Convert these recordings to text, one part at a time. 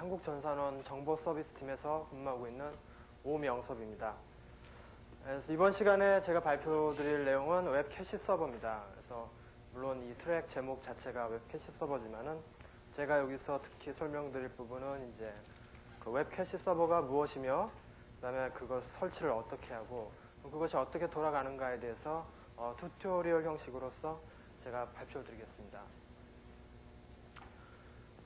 한국전산원 정보서비스팀에서 근무하고 있는 오명섭입니다. 그래서 이번 시간에 제가 발표드릴 내용은 웹 캐시 서버입니다. 그래서 물론 이 트랙 제목 자체가 웹 캐시 서버지만은 제가 여기서 특히 설명드릴 부분은 이제 그 웹 캐시 서버가 무엇이며 그다음에 그것 설치를 어떻게 하고 그것이 어떻게 돌아가는가에 대해서 튜토리얼 형식으로서 제가 발표를 드리겠습니다.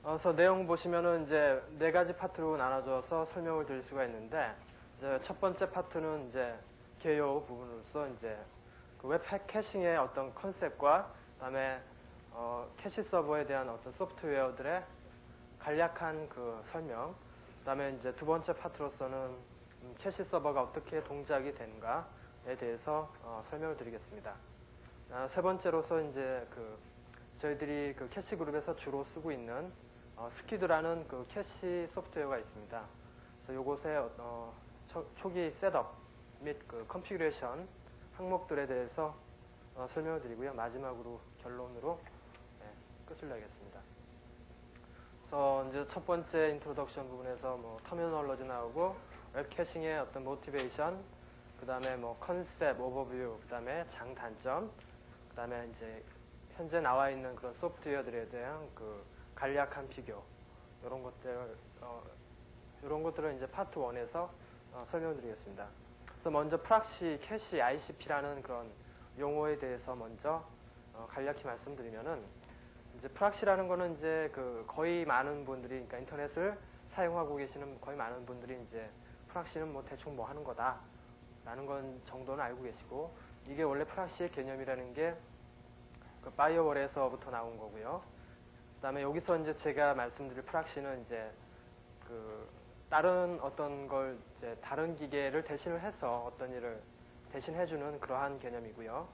그래서 내용 보시면은 이제 4가지 파트로 나눠져서 설명을 드릴 수가 있는데 이제 첫 번째 파트는 이제 개요 부분으로서 이제 그 웹 캐싱의 어떤 컨셉과 그다음에 캐시 서버에 대한 어떤 소프트웨어들의 간략한 그 설명, 그다음에 이제 두 번째 파트로서는 캐시 서버가 어떻게 동작이 되는가에 대해서 설명을 드리겠습니다. 세 번째로서 이제 저희들이 그 캐시 그룹에서 주로 쓰고 있는 스키드라는 그 캐시 소프트웨어가 있습니다. 그래서 이것의 초기 셋업 및 그 컨피그레이션 항목들에 대해서 설명을 드리고요. 마지막으로 결론으로 끝을 내겠습니다. 그래서 이제 첫 번째 인트로덕션 부분에서 뭐 터미널로지 나오고 웹 캐싱의 어떤 모티베이션, 그 다음에 뭐 컨셉 오버뷰, 그 다음에 장단점, 그 다음에 이제 현재 나와 있는 그런 소프트웨어들에 대한 그 간략한 비교, 이런 것들을 이제 파트 1에서 설명드리겠습니다. 그래서 먼저 프락시, 캐시, ICP라는 그런 용어에 대해서 먼저 간략히 말씀드리면은 이제 프락시라는 거는 이제 그 거의 많은 분들이, 그러니까 인터넷을 사용하고 계시는 거의 많은 분들이 이제 프락시는 뭐 대충 뭐 하는 거다라는 건 정도는 알고 계시고, 이게 원래 프락시의 개념이라는 게 그 파이어월에서부터 나온 거고요. 그다음에 여기서 이제 제가 말씀드릴 프락시는 이제 그 다른 어떤 걸 이제 다른 기계를 대신을 해서 어떤 일을 대신해주는 그러한 개념이고요.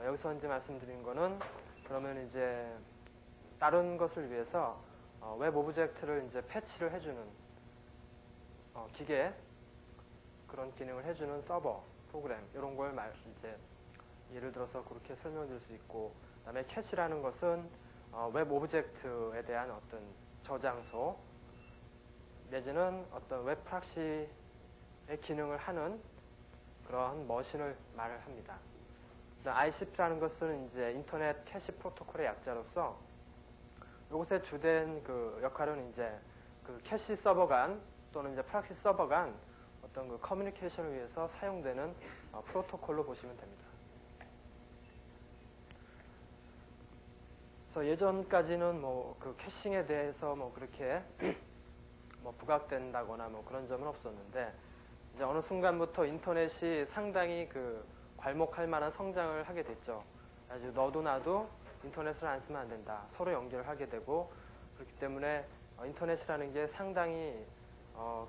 여기서 이제 말씀드린 거는 그러면 이제 다른 것을 위해서 웹 오브젝트를 이제 패치를 해주는 기계, 그런 기능을 해주는 서버 프로그램, 이런 걸 이제 예를 들어서 그렇게 설명드릴 수 있고, 그다음에 캐시라는 것은 웹 오브젝트에 대한 어떤 저장소 내지는 어떤 웹 프락시의 기능을 하는 그러한 머신을 말을 합니다. ICP라는 것은 이제 인터넷 캐시 프로토콜의 약자로서 이것의 주된 그 역할은 이제 그 캐시 서버 간 또는 이제 프락시 서버 간 어떤 그 커뮤니케이션을 위해서 사용되는 프로토콜로 보시면 됩니다. 그래서 예전까지는 뭐 그 캐싱에 대해서 뭐 그렇게 뭐 부각된다거나 뭐 그런 점은 없었는데, 이제 어느 순간부터 인터넷이 상당히 그 괄목할 만한 성장을 하게 됐죠. 아주 너도 나도 인터넷을 안 쓰면 안 된다. 서로 연결을 하게 되고, 그렇기 때문에 인터넷이라는 게 상당히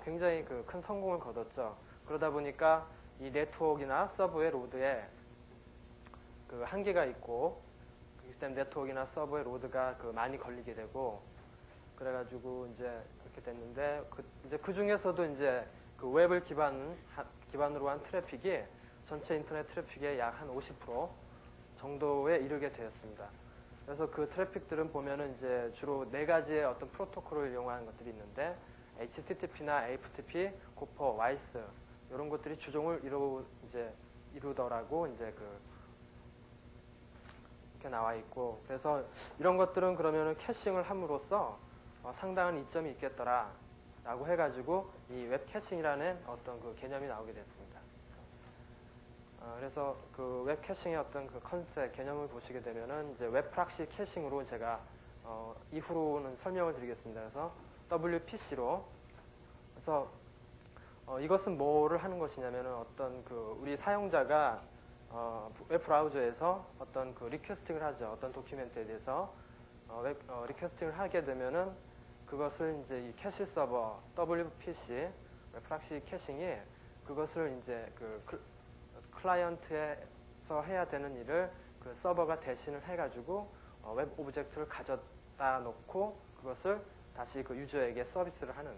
굉장히 그 큰 성공을 거뒀죠. 그러다 보니까 이 네트워크나 서버의 로드에 그 한계가 있고, 그렇기 때문에 네트워크나 서버의 로드가 그 많이 걸리게 되고, 그래가지고 이제 그렇게 됐는데, 이제 그 중에서도 이제 그 웹을 기반으로 한 트래픽이 전체 인터넷 트래픽의 약 한 50% 정도에 이르게 되었습니다. 그래서 그 트래픽들은 보면은 이제 주로 4가지의 어떤 프로토콜을 이용하는 것들이 있는데, HTTP나 AFTP, 고퍼, 와이스, 이런 것들이 주종을 이루더라고 이제 이렇게 나와 있고, 그래서 이런 것들은 그러면은 캐싱을 함으로써 상당한 이점이 있겠더라 라고 해가지고 이 웹 캐싱이라는 어떤 그 개념이 나오게 됐습니다. 그래서 그 웹 캐싱의 어떤 그 컨셉 개념을 보시게 되면은 이제 웹 프락시 캐싱으로 제가 이후로는 설명을 드리겠습니다. 그래서 WPC로, 그래서 이것은 뭐를 하는 것이냐면은 어떤 그 우리 사용자가 웹 브라우저에서 어떤 그 리퀘스팅을 하죠. 어떤 도큐멘트에 대해서 리퀘스팅을 하게 되면은 그것을 이제 이 캐시 서버 WPC 웹 프락시 캐싱이 그것을 이제 그 클라이언트에서 해야 되는 일을 그 서버가 대신을 해가지고 웹 오브젝트를 가져다 놓고 그것을 다시 그 유저에게 서비스를 하는.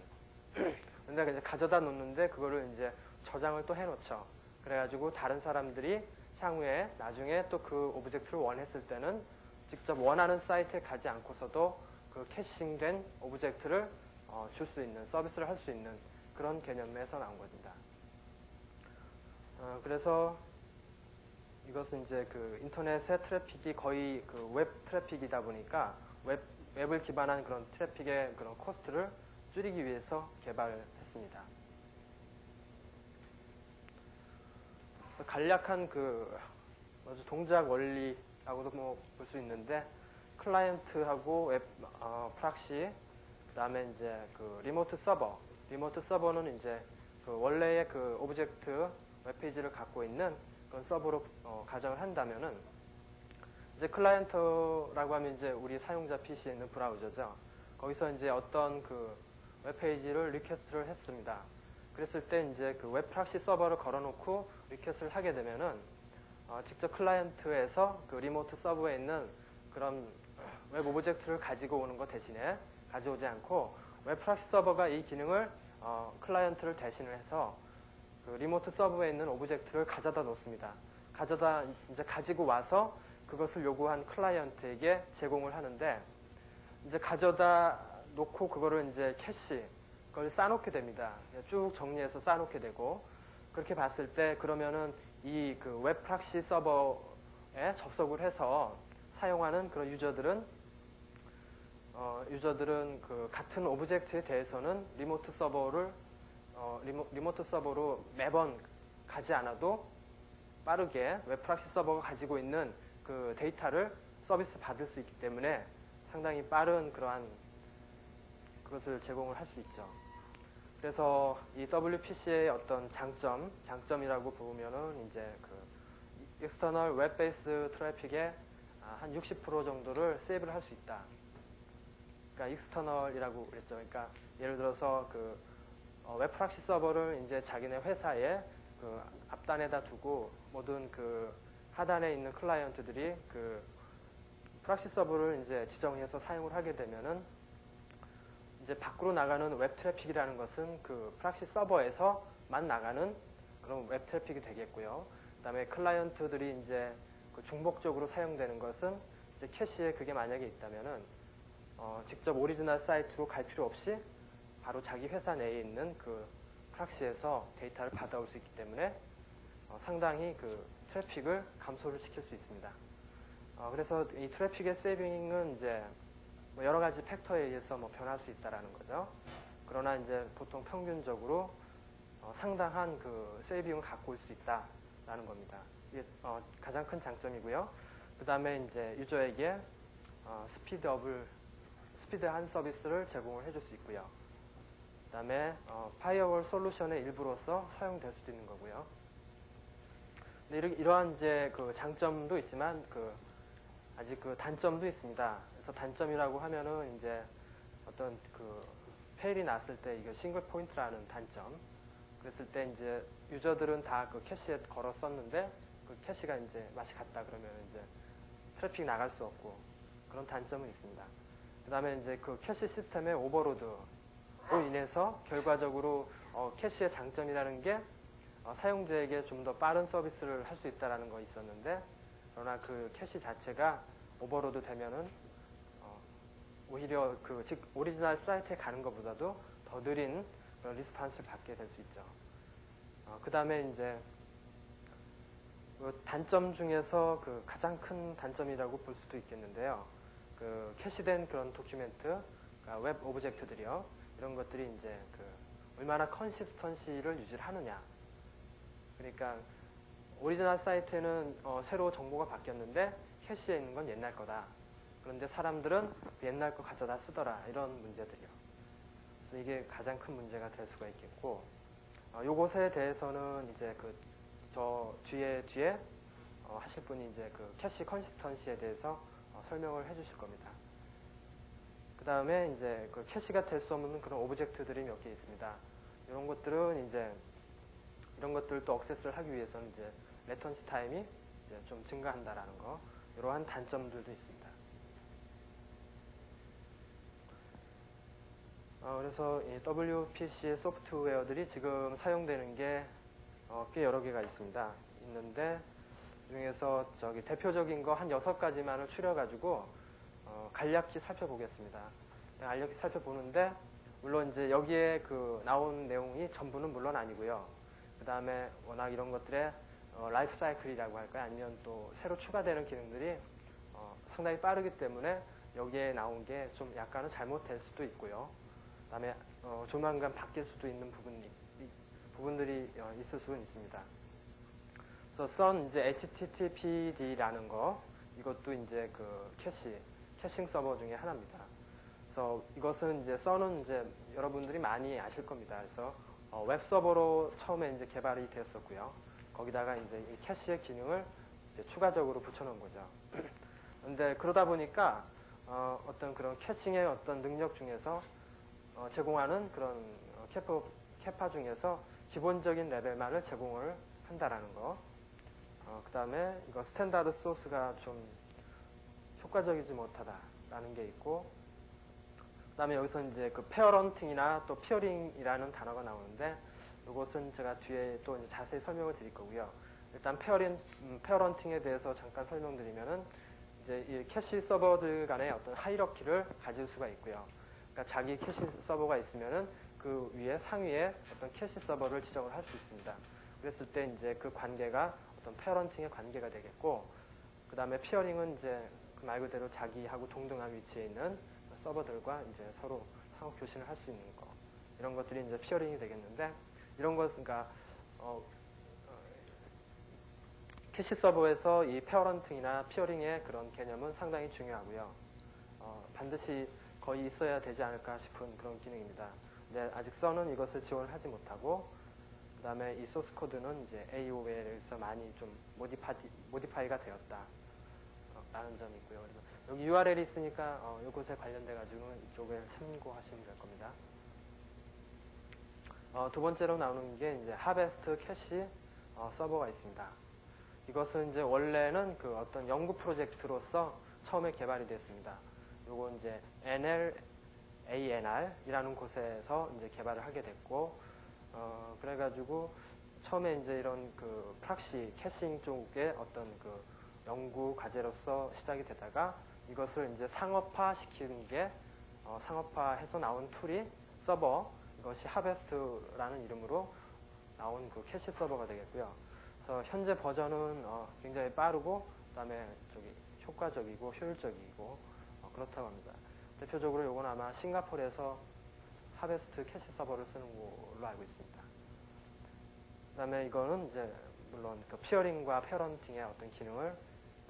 근데 이제 가져다 놓는데 그거를 이제 저장을 또 해놓죠. 그래가지고 다른 사람들이 향후에 나중에 또 그 오브젝트를 원했을 때는 직접 원하는 사이트에 가지 않고서도 그 캐싱된 오브젝트를 줄 수 있는, 서비스를 할 수 있는 그런 개념에서 나온 겁니다. 그래서 이것은 이제 그 인터넷의 트래픽이 거의 그 웹 트래픽이다 보니까 웹을 기반한 그런 트래픽의 그런 코스트를 줄이기 위해서 개발했습니다. 그래서 간략한 그 동작 원리라고도 뭐 볼 수 있는데, 클라이언트하고 웹 프락시, 그다음에 이제 그 리모트 서버는 이제 그 원래의 그 오브젝트 웹페이지를 갖고 있는 그런 서버로 가정을 한다면은, 이제 클라이언트라고 하면 이제 우리 사용자 PC에 있는 브라우저죠. 거기서 이제 어떤 그 웹페이지를 리퀘스트를 했습니다. 그랬을 때 이제 그 웹 프락시 서버를 걸어놓고 리퀘스트를 하게 되면은 직접 클라이언트에서 그 리모트 서버에 있는 그런 웹 오브젝트를 가지고 오는 것 대신에 가져오지 않고 웹 프락시 서버가 이 기능을 클라이언트를 대신을 해서 그 리모트 서버에 있는 오브젝트를 가져다 놓습니다. 이제 가지고 와서 그것을 요구한 클라이언트에게 제공을 하는데, 이제 가져다 놓고 그거를 이제 그걸 쌓아놓게 됩니다. 쭉 정리해서 쌓아놓게 되고, 그렇게 봤을 때 그러면은 이 그 웹 프락시 서버에 접속을 해서 사용하는 그런 유저들은 그 같은 오브젝트에 대해서는 리모트 서버로 매번 가지 않아도 빠르게 웹 프락시 서버가 가지고 있는 그 데이터를 서비스 받을 수 있기 때문에 상당히 빠른 그러한 그것을 제공을 할 수 있죠. 그래서 이 WPC의 어떤 장점이라고 보면은 이제 그 익스터널 웹 베이스 트래픽의 한 60% 정도를 세이브를 할 수 있다. 그러니까 익스터널이라고 그랬죠. 그러니까 예를 들어서 그 웹 프락시 서버를 이제 자기네 회사에 그 앞단에다 두고 모든 그 하단에 있는 클라이언트들이 그 프락시 서버를 이제 지정해서 사용을 하게 되면은 이제 밖으로 나가는 웹 트래픽이라는 것은 그 프락시 서버에서만 나가는 그런 웹 트래픽이 되겠고요. 그다음에 클라이언트들이 이제 그 중복적으로 사용되는 것은 이제 캐시에 그게 만약에 있다면은 직접 오리지널 사이트로 갈 필요 없이 바로 자기 회사 내에 있는 그 프락시에서 데이터를 받아올 수 있기 때문에 상당히 그 트래픽을 감소를 시킬 수 있습니다. 그래서 이 트래픽의 세이빙은 이제 뭐 여러 가지 팩터에 의해서 뭐 변할 수 있다라는 거죠. 그러나 이제 보통 평균적으로 상당한 그 세이빙을 갖고 올 수 있다라는 겁니다. 이게 가장 큰 장점이고요. 그 다음에 이제 유저에게 스피드한 서비스를 제공을 해줄 수 있고요. 그 다음에 파이어월 솔루션의 일부로서 사용될 수도 있는 거고요. 근데 이러한 이제 그 장점도 있지만 아직 그 단점도 있습니다. 그래서 단점이라고 하면은 이제 어떤 그 페일이 났을 때 이게 싱글 포인트라는 단점. 그랬을 때 이제 유저들은 다 그 캐시에 걸어 썼는데 그 캐시가 이제 맛이 갔다 그러면 이제 트래픽 나갈 수 없고 그런 단점은 있습니다. 그 다음에 이제 그 캐시 시스템의 오버로드로 인해서 결과적으로 캐시의 장점이라는 게 사용자에게 좀 더 빠른 서비스를 할 수 있다는 거 있었는데, 그러나 그 캐시 자체가 오버로드 되면은 오히려 즉 오리지널 사이트에 가는 것보다도 더 느린 그런 리스판스를 받게 될 수 있죠. 그 다음에 이제 그 단점 중에서 그 가장 큰 단점이라고 볼 수도 있겠는데요. 그 캐시된 그런 도큐멘트, 그러니까 웹 오브젝트들이요. 이런 것들이 이제 그 얼마나 컨시스턴시를 유지를 하느냐. 그러니까 오리지널 사이트에는 새로 정보가 바뀌었는데 캐시에 있는 건 옛날 거다. 그런데 사람들은 그 옛날 거 가져다 쓰더라. 이런 문제들이요. 그래서 이게 가장 큰 문제가 될 수가 있겠고, 요것에 대해서는 이제 저 뒤에 하실 분이 이제 그 캐시 컨시스턴시에 대해서 설명을 해주실 겁니다. 그 다음에 이제 그 캐시가 될 수 없는 그런 오브젝트들이 몇 개 있습니다. 이런 것들은 이제 이런 것들을 또 억세스를 하기 위해서는 이제 레턴시 타임이 이제 좀 증가한다라는 거, 이러한 단점들도 있습니다. 그래서 이 WPC의 소프트웨어들이 지금 사용되는 게 꽤 여러 개가 있는데 그 중에서 대표적인 거 한 6가지만을 추려가지고 간략히 살펴보겠습니다. 간략히 살펴보는데 물론 이제 여기에 그 나온 내용이 전부는 물론 아니고요. 그 다음에 워낙 이런 것들의 라이프 사이클이라고 할까요? 아니면 또 새로 추가되는 기능들이 상당히 빠르기 때문에 여기에 나온 게 좀 약간은 잘못될 수도 있고요. 그 다음에 조만간 바뀔 수도 있는 부분들이 있을 수는 있습니다. 그래서 썬 이제 HTTPD라는 거 이것도 이제 그 캐싱 서버 중에 하나입니다. 그래서 이것은 이제 썬은 이제 여러분들이 많이 아실 겁니다. 그래서 웹 서버로 처음에 이제 개발이 되었었고요. 거기다가 이제 이 캐시의 기능을 이제 추가적으로 붙여놓은 거죠. 근데 그러다 보니까 어떤 그런 캐싱의 어떤 능력 중에서 제공하는 그런 캐파 중에서 기본적인 레벨만을 제공을 한다라는 거. 그 다음에 이거 스탠다드 소스가 좀 효과적이지 못하다라는 게 있고, 그 다음에 여기서 이제 그 페어런팅이나 또 피어링이라는 단어가 나오는데, 이것은 제가 뒤에 또 이제 자세히 설명을 드릴 거고요. 일단 페어런팅에 대해서 잠깐 설명드리면은, 이제 이 캐시 서버들 간의 어떤 하이러키를 가질 수가 있고요. 그러니까 자기 캐시 서버가 있으면은 그 위에 상위에 어떤 캐시 서버를 지정을 할 수 있습니다. 그랬을 때 이제 그 관계가 어떤 페어런팅의 관계가 되겠고, 그 다음에 피어링은 이제 그 말 그대로 자기하고 동등한 위치에 있는 서버들과 이제 서로 상호 교신을 할 수 있는 거. 이런 것들이 이제 피어링이 되겠는데, 이런 것은 그러니까 캐시 서버에서 이 페어런팅이나 피어링의 그런 개념은 상당히 중요하고요. 반드시 거의 있어야 되지 않을까 싶은 그런 기능입니다. 근데 아직 썬은 이것을 지원을 하지 못하고, 그 다음에 이 소스 코드는 이제 AOL에서 많이 좀 모디파이가 되었다. 라는 점이 있고요. 그래서 여기 URL이 있으니까 이것에 관련돼가지고는 이쪽에 참고하시면 될 겁니다. 두 번째로 나오는 게 이제 하베스트 캐시 서버가 있습니다. 이것은 이제 원래는 그 어떤 연구 프로젝트로서 처음에 개발이 됐습니다. 요거 이제 NLANR이라는 곳에서 이제 개발을 하게 됐고, 그래가지고 처음에 이제 이런 그 프락시 캐싱 쪽의 어떤 그 연구 과제로서 시작이 되다가 이것을 이제 상업화 시키는 게 상업화해서 나온 툴이 서버, 이것이 하베스트라는 이름으로 나온 그 캐시 서버가 되겠고요. 그래서 현재 버전은 굉장히 빠르고 그다음에 효과적이고 효율적이고 그렇다고 합니다. 대표적으로 이건 아마 싱가포르에서 하베스트 캐시 서버를 쓰는 걸로 알고 있습니다. 그다음에 이거는 이제 물론 그 피어링과 페어런팅의 어떤 기능을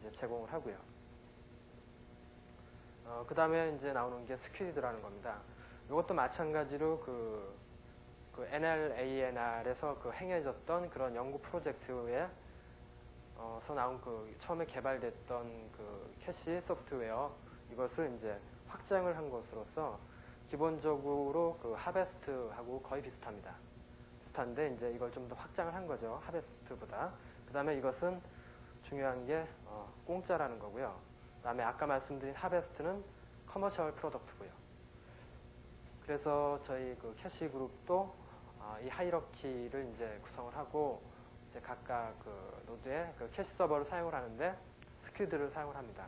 이제 제공을 하고요. 그다음에 이제 나오는 게 스퀴드라는 겁니다. 이것도 마찬가지로 그 NLANR에서 그 행해졌던 그런 연구 프로젝트에 서 나온 그 처음에 개발됐던 그 캐시 소프트웨어 이것을 이제 확장을 한 것으로서 기본적으로 그 하베스트하고 거의 비슷합니다. 비슷한데 이제 이걸 좀 더 확장을 한 거죠. 하베스트보다. 그 다음에 이것은 중요한 게 공짜라는 거고요. 그 다음에 아까 말씀드린 하베스트는 커머셜 프로덕트고요. 그래서 저희 그 캐시 그룹도 이 하이러키를 이제 구성을 하고 이제 각각 그 노드에 그 캐시 서버를 사용을 하는데 스퀴드를 사용을 합니다.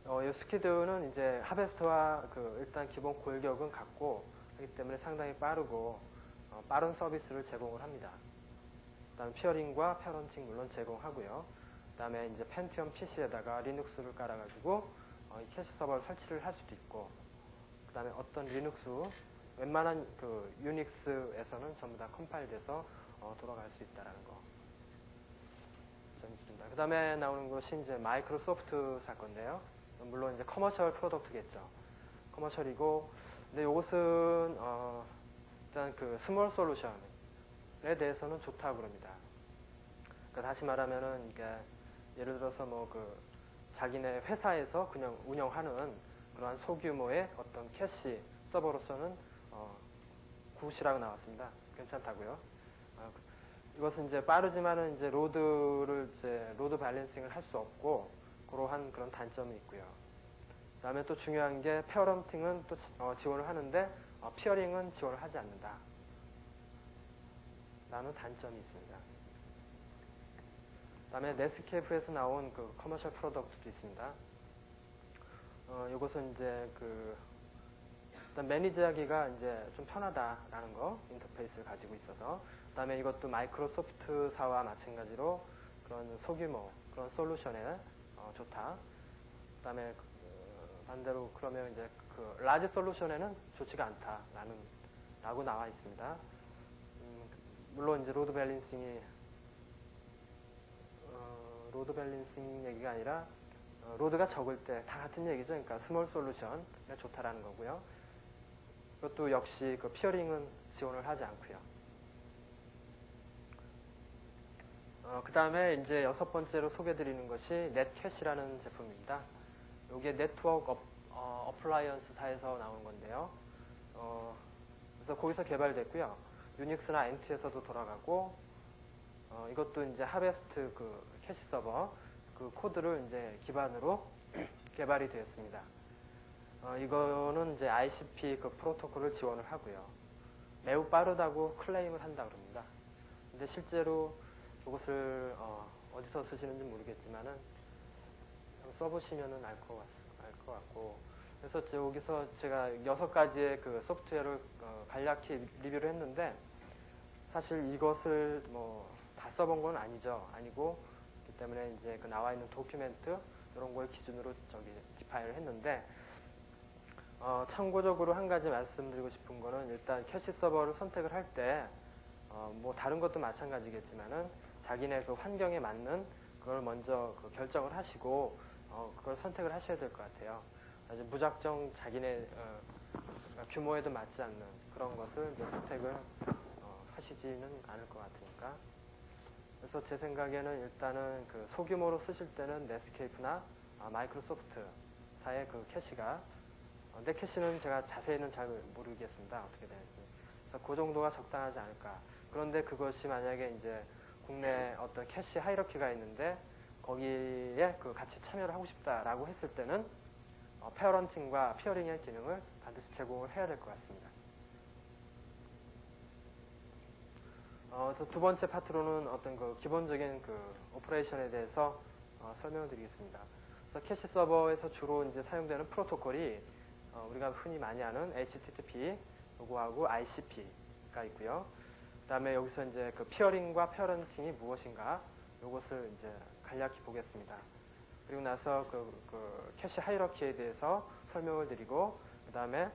이 스퀴드는 이제 하베스트와 그 일단 기본 골격은 같고 하기 때문에 상당히 빠르고 빠른 서비스를 제공을 합니다. 그다음에 피어링과 페어런팅 물론 제공하고요. 그다음에 이제 펜티엄 PC에다가 리눅스를 깔아가지고 이 캐시 서버를 설치를 할 수도 있고, 그다음에 어떤 리눅스 웬만한 그 유닉스에서는 전부 다 컴파일돼서 돌아갈 수 있다라는 거. 좀 있습니다. 그다음에 나오는 것이 이제 마이크로소프트 사건인데요. 물론 이제 커머셜 프로덕트겠죠. 커머셜이고, 근데 이것은 일단 그 스몰 솔루션에 대해서는 좋다고 그럽니다. 그러니까 다시 말하면은 이게 예를 들어서 뭐 그 자기네 회사에서 그냥 운영하는 그러한 소규모의 어떤 캐시 서버로서는 굿이라고 나왔습니다. 괜찮다고요. 이것은 이제 빠르지만은 이제 로드 밸런싱을 할 수 없고 그러한 그런 단점이 있고요. 그다음에 또 중요한 게 페어런팅은 또 지원을 하는데 피어링은 지원을 하지 않는다. 라는 단점이 있습니다. 그다음에 네스케이프에서 나온 그 커머셜 프로덕트도 있습니다. 이것은 이제 그 일단 매니지하기가 이제 좀 편하다라는 거, 인터페이스를 가지고 있어서. 그다음에 이것도 마이크로소프트사와 마찬가지로 그런 소규모 그런 솔루션에 좋다. 그다음에 반대로 그러면 이제 그 라지 솔루션에는 좋지가 않다라고 나와 있습니다. 물론 이제 로드 밸런싱 얘기가 아니라 로드가 적을 때 다 같은 얘기죠. 그러니까 스몰 솔루션에 좋다라는 거고요. 이것도 역시 그 피어링은 지원을 하지 않고요. 그 다음에 이제 6번째로 소개드리는 것이 넷캐시라는 제품입니다. 이게 네트워크 어플라이언스사에서 나온 건데요. 그래서 거기서 개발됐고요. 유닉스나 NT에서도 돌아가고, 이것도 이제 하베스트 그 캐시 서버 그 코드를 이제 기반으로 개발이 되었습니다. 이거는 이제 ICP 그 프로토콜을 지원을 하고요. 매우 빠르다고 클레임을 한다 그럽니다. 근데 실제로 이것을 어디서 쓰시는지 모르겠지만은 써보시면은 알 것 같고. 그래서 여기서 제가 6가지의 그 소프트웨어를 간략히 리뷰를 했는데, 사실 이것을 뭐 다 써본 건 아니고, 그렇기 때문에 이제 그 나와 있는 도큐멘트 이런 걸 기준으로 디파인을 했는데, 참고적으로 한 가지 말씀드리고 싶은 거는 일단 캐시 서버를 선택을 할 때, 뭐 다른 것도 마찬가지겠지만은 자기네 그 환경에 맞는 그걸 먼저 그 결정을 하시고, 그걸 선택을 하셔야 될 것 같아요. 아주 무작정 자기네 규모에도 맞지 않는 그런 것을 이제 선택을 하시지는 않을 것 같으니까. 그래서 제 생각에는 일단은 그 소규모로 쓰실 때는 넷스케이프나 마이크로소프트사의 그 캐시가, 넷캐시는 제가 자세히는 잘 모르겠습니다. 어떻게 되는지. 그래서 그 정도가 적당하지 않을까. 그런데 그것이 만약에 이제 국내 어떤 캐시 하이러키가 있는데 거기에 그 같이 참여를 하고 싶다라고 했을 때는 페어런팅과 피어링의 기능을 반드시 제공을 해야 될 것 같습니다. 저 두 번째 파트로는 어떤 그 기본적인 그 오퍼레이션에 대해서 설명을 드리겠습니다. 그래서 캐시 서버에서 주로 이제 사용되는 프로토콜이 우리가 흔히 많이 아는 HTTP 요거하고 ICP가 있고요. 그다음에 여기서 이제 그 피어링과 페어런팅이 무엇인가 요것을 이제 간략히 보겠습니다. 그리고 나서 그 캐시 하이러키에 대해서 설명을 드리고, 그다음에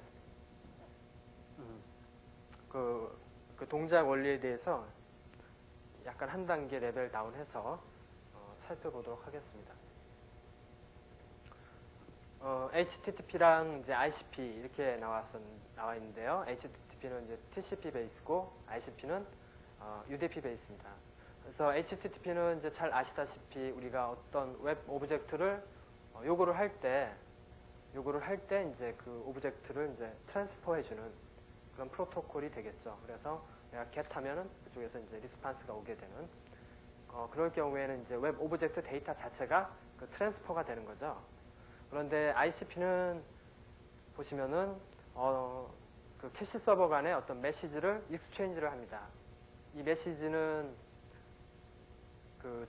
그 동작 원리에 대해서 약간 한 단계 레벨 다운해서 살펴보도록 하겠습니다. HTTP랑 이제 ICP 이렇게 나와 있는데요. HTTP는 이제 TCP 베이스고 ICP는 UDP 베이스입니다. 그래서 HTTP는 이제 잘 아시다시피 우리가 어떤 웹 오브젝트를 요구를 할 때 이제 그 오브젝트를 이제 트랜스퍼 해주는 그런 프로토콜이 되겠죠. 그래서 내가 get 하면은 그쪽에서 이제 리스판스가 오게 되는, 그럴 경우에는 이제 웹 오브젝트 데이터 자체가 그 트랜스퍼가 되는 거죠. 그런데 ICP는 보시면은 그 캐시 서버 간에 어떤 메시지를 익스체인지를 합니다. 이 메시지는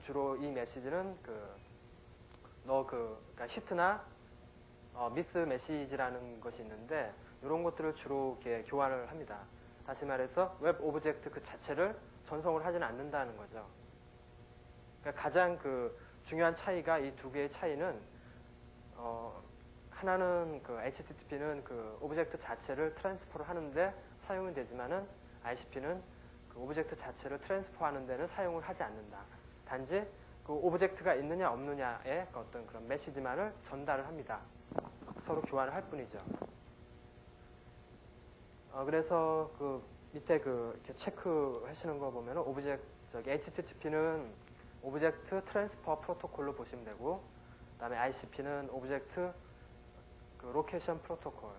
주로 이 메시지는 그러니까 히트나 미스 메시지라는 것이 있는데 이런 것들을 주로 이렇게 교환을 합니다. 다시 말해서 웹 오브젝트 그 자체를 전송을 하지는 않는다는 거죠. 그러니까 가장 그 중요한 차이가, 이 두 개의 차이는 하나는 그 HTTP는 그 오브젝트 자체를 트랜스퍼를 하는데 사용이 되지만은 ICP는 그 오브젝트 자체를 트랜스퍼 하는 데는 사용을 하지 않는다. 단지 그 오브젝트가 있느냐 없느냐의 어떤 그런 메시지만을 전달을 합니다. 서로 교환을 할 뿐이죠. 그래서 그 밑에 이렇게 체크 하시는 거 보면은 HTTP는 오브젝트 트랜스퍼 프로토콜로 보시면 되고, 그다음에 ICP는 오브젝트 그 로케이션 프로토콜.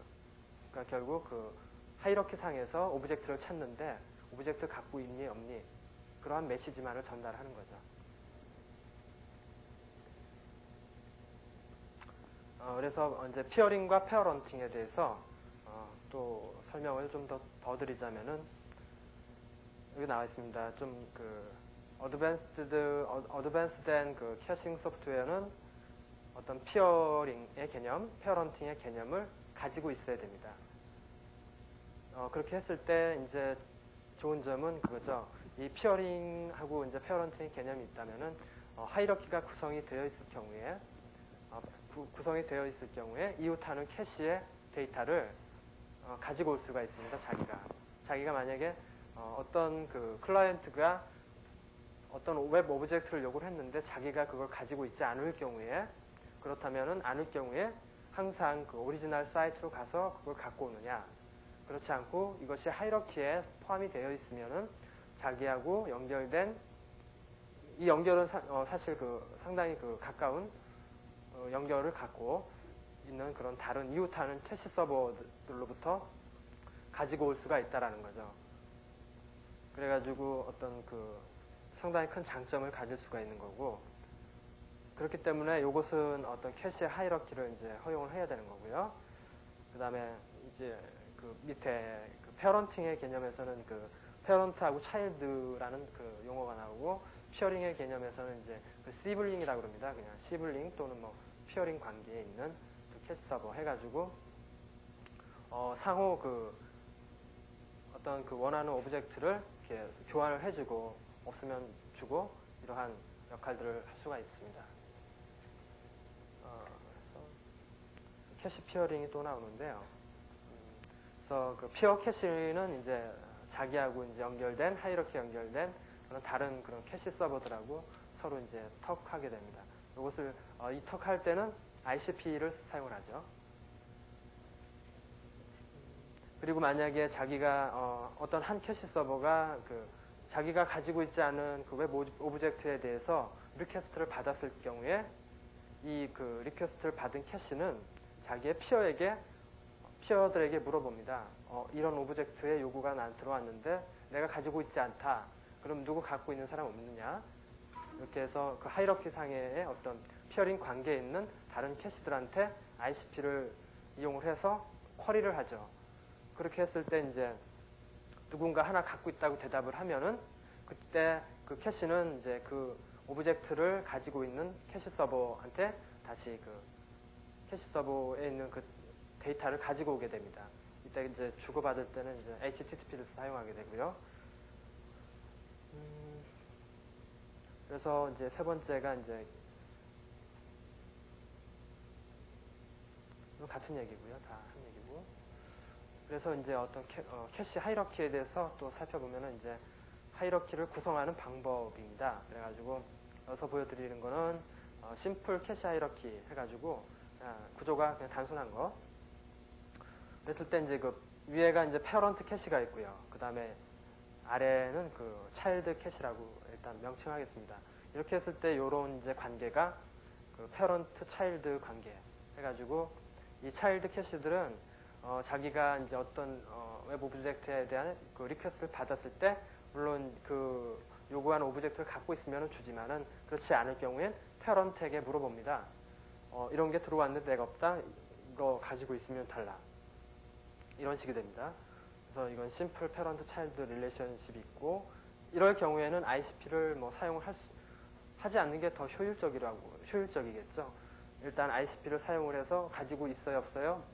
그러니까 결국 그 하이러키 상에서 오브젝트를 찾는데 오브젝트 갖고 있니 없니 그러한 메시지만을 전달하는 거죠. 그래서 이제 피어링과 페어런팅에 대해서 또 설명을 좀 더 드리자면은 여기 나와 있습니다. 좀 그 어드밴스된 그 캐싱 소프트웨어는 어떤 피어링의 개념, 페어런팅의 개념을 가지고 있어야 됩니다. 그렇게 했을 때 이제 좋은 점은 그거죠. 이 피어링하고 이제 페어런팅의 개념이 있다면은 하이러키가 구성이 되어 있을 경우에 구성이 되어 있을 경우에 이웃하는 캐시의 데이터를 가지고 올 수가 있습니다. 자기가 만약에 어떤 그 클라이언트가 어떤 웹 오브젝트를 요구를 했는데 자기가 그걸 가지고 있지 않을 경우에 그렇다면은 않을 경우에 항상 그 오리지널 사이트로 가서 그걸 갖고 오느냐 그렇지 않고 이것이 하이러키에 포함이 되어 있으면은 자기하고 연결된 이 연결은 사실 그 상당히 그 가까운 연결을 갖고 있는 그런 다른 이웃하는 캐시 서버들로부터 가지고 올 수가 있다라는 거죠. 그래가지고 어떤 그 상당히 큰 장점을 가질 수가 있는 거고 그렇기 때문에 이것은 어떤 캐시 하이러키를 이제 허용을 해야 되는 거고요. 그 다음에 이제 그 밑에 그 페어런팅의 개념에서는 그 페어런트하고 차일드라는 그 용어가 나오고 피어링의 개념에서는 이제 그 시블링이라고 그럽니다. 그냥 시블링 또는 뭐 피어링 관계에 있는 그 캐시 서버 해가지고 상호 그 어떤 그 원하는 오브젝트를 이렇게 교환을 해주고 없으면 주고 이러한 역할들을 할 수가 있습니다. 그래서 캐시 피어링이 또 나오는데요. 그래서 그 피어 캐시는 이제 자기하고 이제 연결된 하이러키 연결된 그런 다른 그런 캐시 서버들하고 서로 이제 턱하게 됩니다. 이것을 이 턱할 때는 ICP를 사용을 하죠. 그리고 만약에 자기가 어떤 한 캐시 서버가 그 자기가 가지고 있지 않은 그 웹 오브젝트에 대해서 리퀘스트를 받았을 경우에 이 그 리퀘스트를 받은 캐시는 자기의 피어들에게 물어봅니다. 이런 오브젝트의 요구가 난 들어왔는데 내가 가지고 있지 않다. 그럼 누구 갖고 있는 사람 없느냐? 이렇게 해서 그 하이러키 상의 어떤 피어링 관계에 있는 다른 캐시들한테 ICP를 이용을 해서 쿼리를 하죠. 그렇게 했을 때 이제 누군가 하나 갖고 있다고 대답을 하면은 그때 그 캐시는 이제 그 오브젝트를 가지고 있는 캐시 서버한테 다시 그 캐시 서버에 있는 그 데이터를 가지고 오게 됩니다. 이때 이제 주고받을 때는 이제 HTTP를 사용하게 되고요. 그래서 이제 세 번째가 이제 같은 얘기고요. 다 한 얘기고. 그래서 이제 어떤 캐시 하이러키에 대해서 또 살펴보면은 이제 하이러키를 구성하는 방법입니다. 그래가지고 여기서 보여드리는 거는 심플 캐시 하이러키 해가지고 구조가 그냥 단순한 거. 그랬을 때 이제 그 위에가 이제 페어런트 캐시가 있고요. 그 다음에 아래는 그 차일드 캐시라고 일단 명칭하겠습니다. 이렇게 했을 때 요런 이제 관계가 그 페어런트 차일드 관계 해가지고 이 차일드 캐시들은 자기가 이제 어떤 웹 오브젝트에 대한 그 리퀘스트를 받았을 때 물론 그 요구하는 오브젝트를 갖고 있으면 주지만은 그렇지 않을 경우엔 페어런트에게 물어봅니다. 이런 게 들어왔는데 내가 없다. 이거 가지고 있으면 달라. 이런 식이 됩니다. 그래서 이건 심플 페런트 차일드 릴레이션십이 있고 이럴 경우에는 ICP를 뭐 사용을 하지 않는 게 더 효율적이겠죠. 일단 ICP를 사용을 해서 가지고 있어요 없어요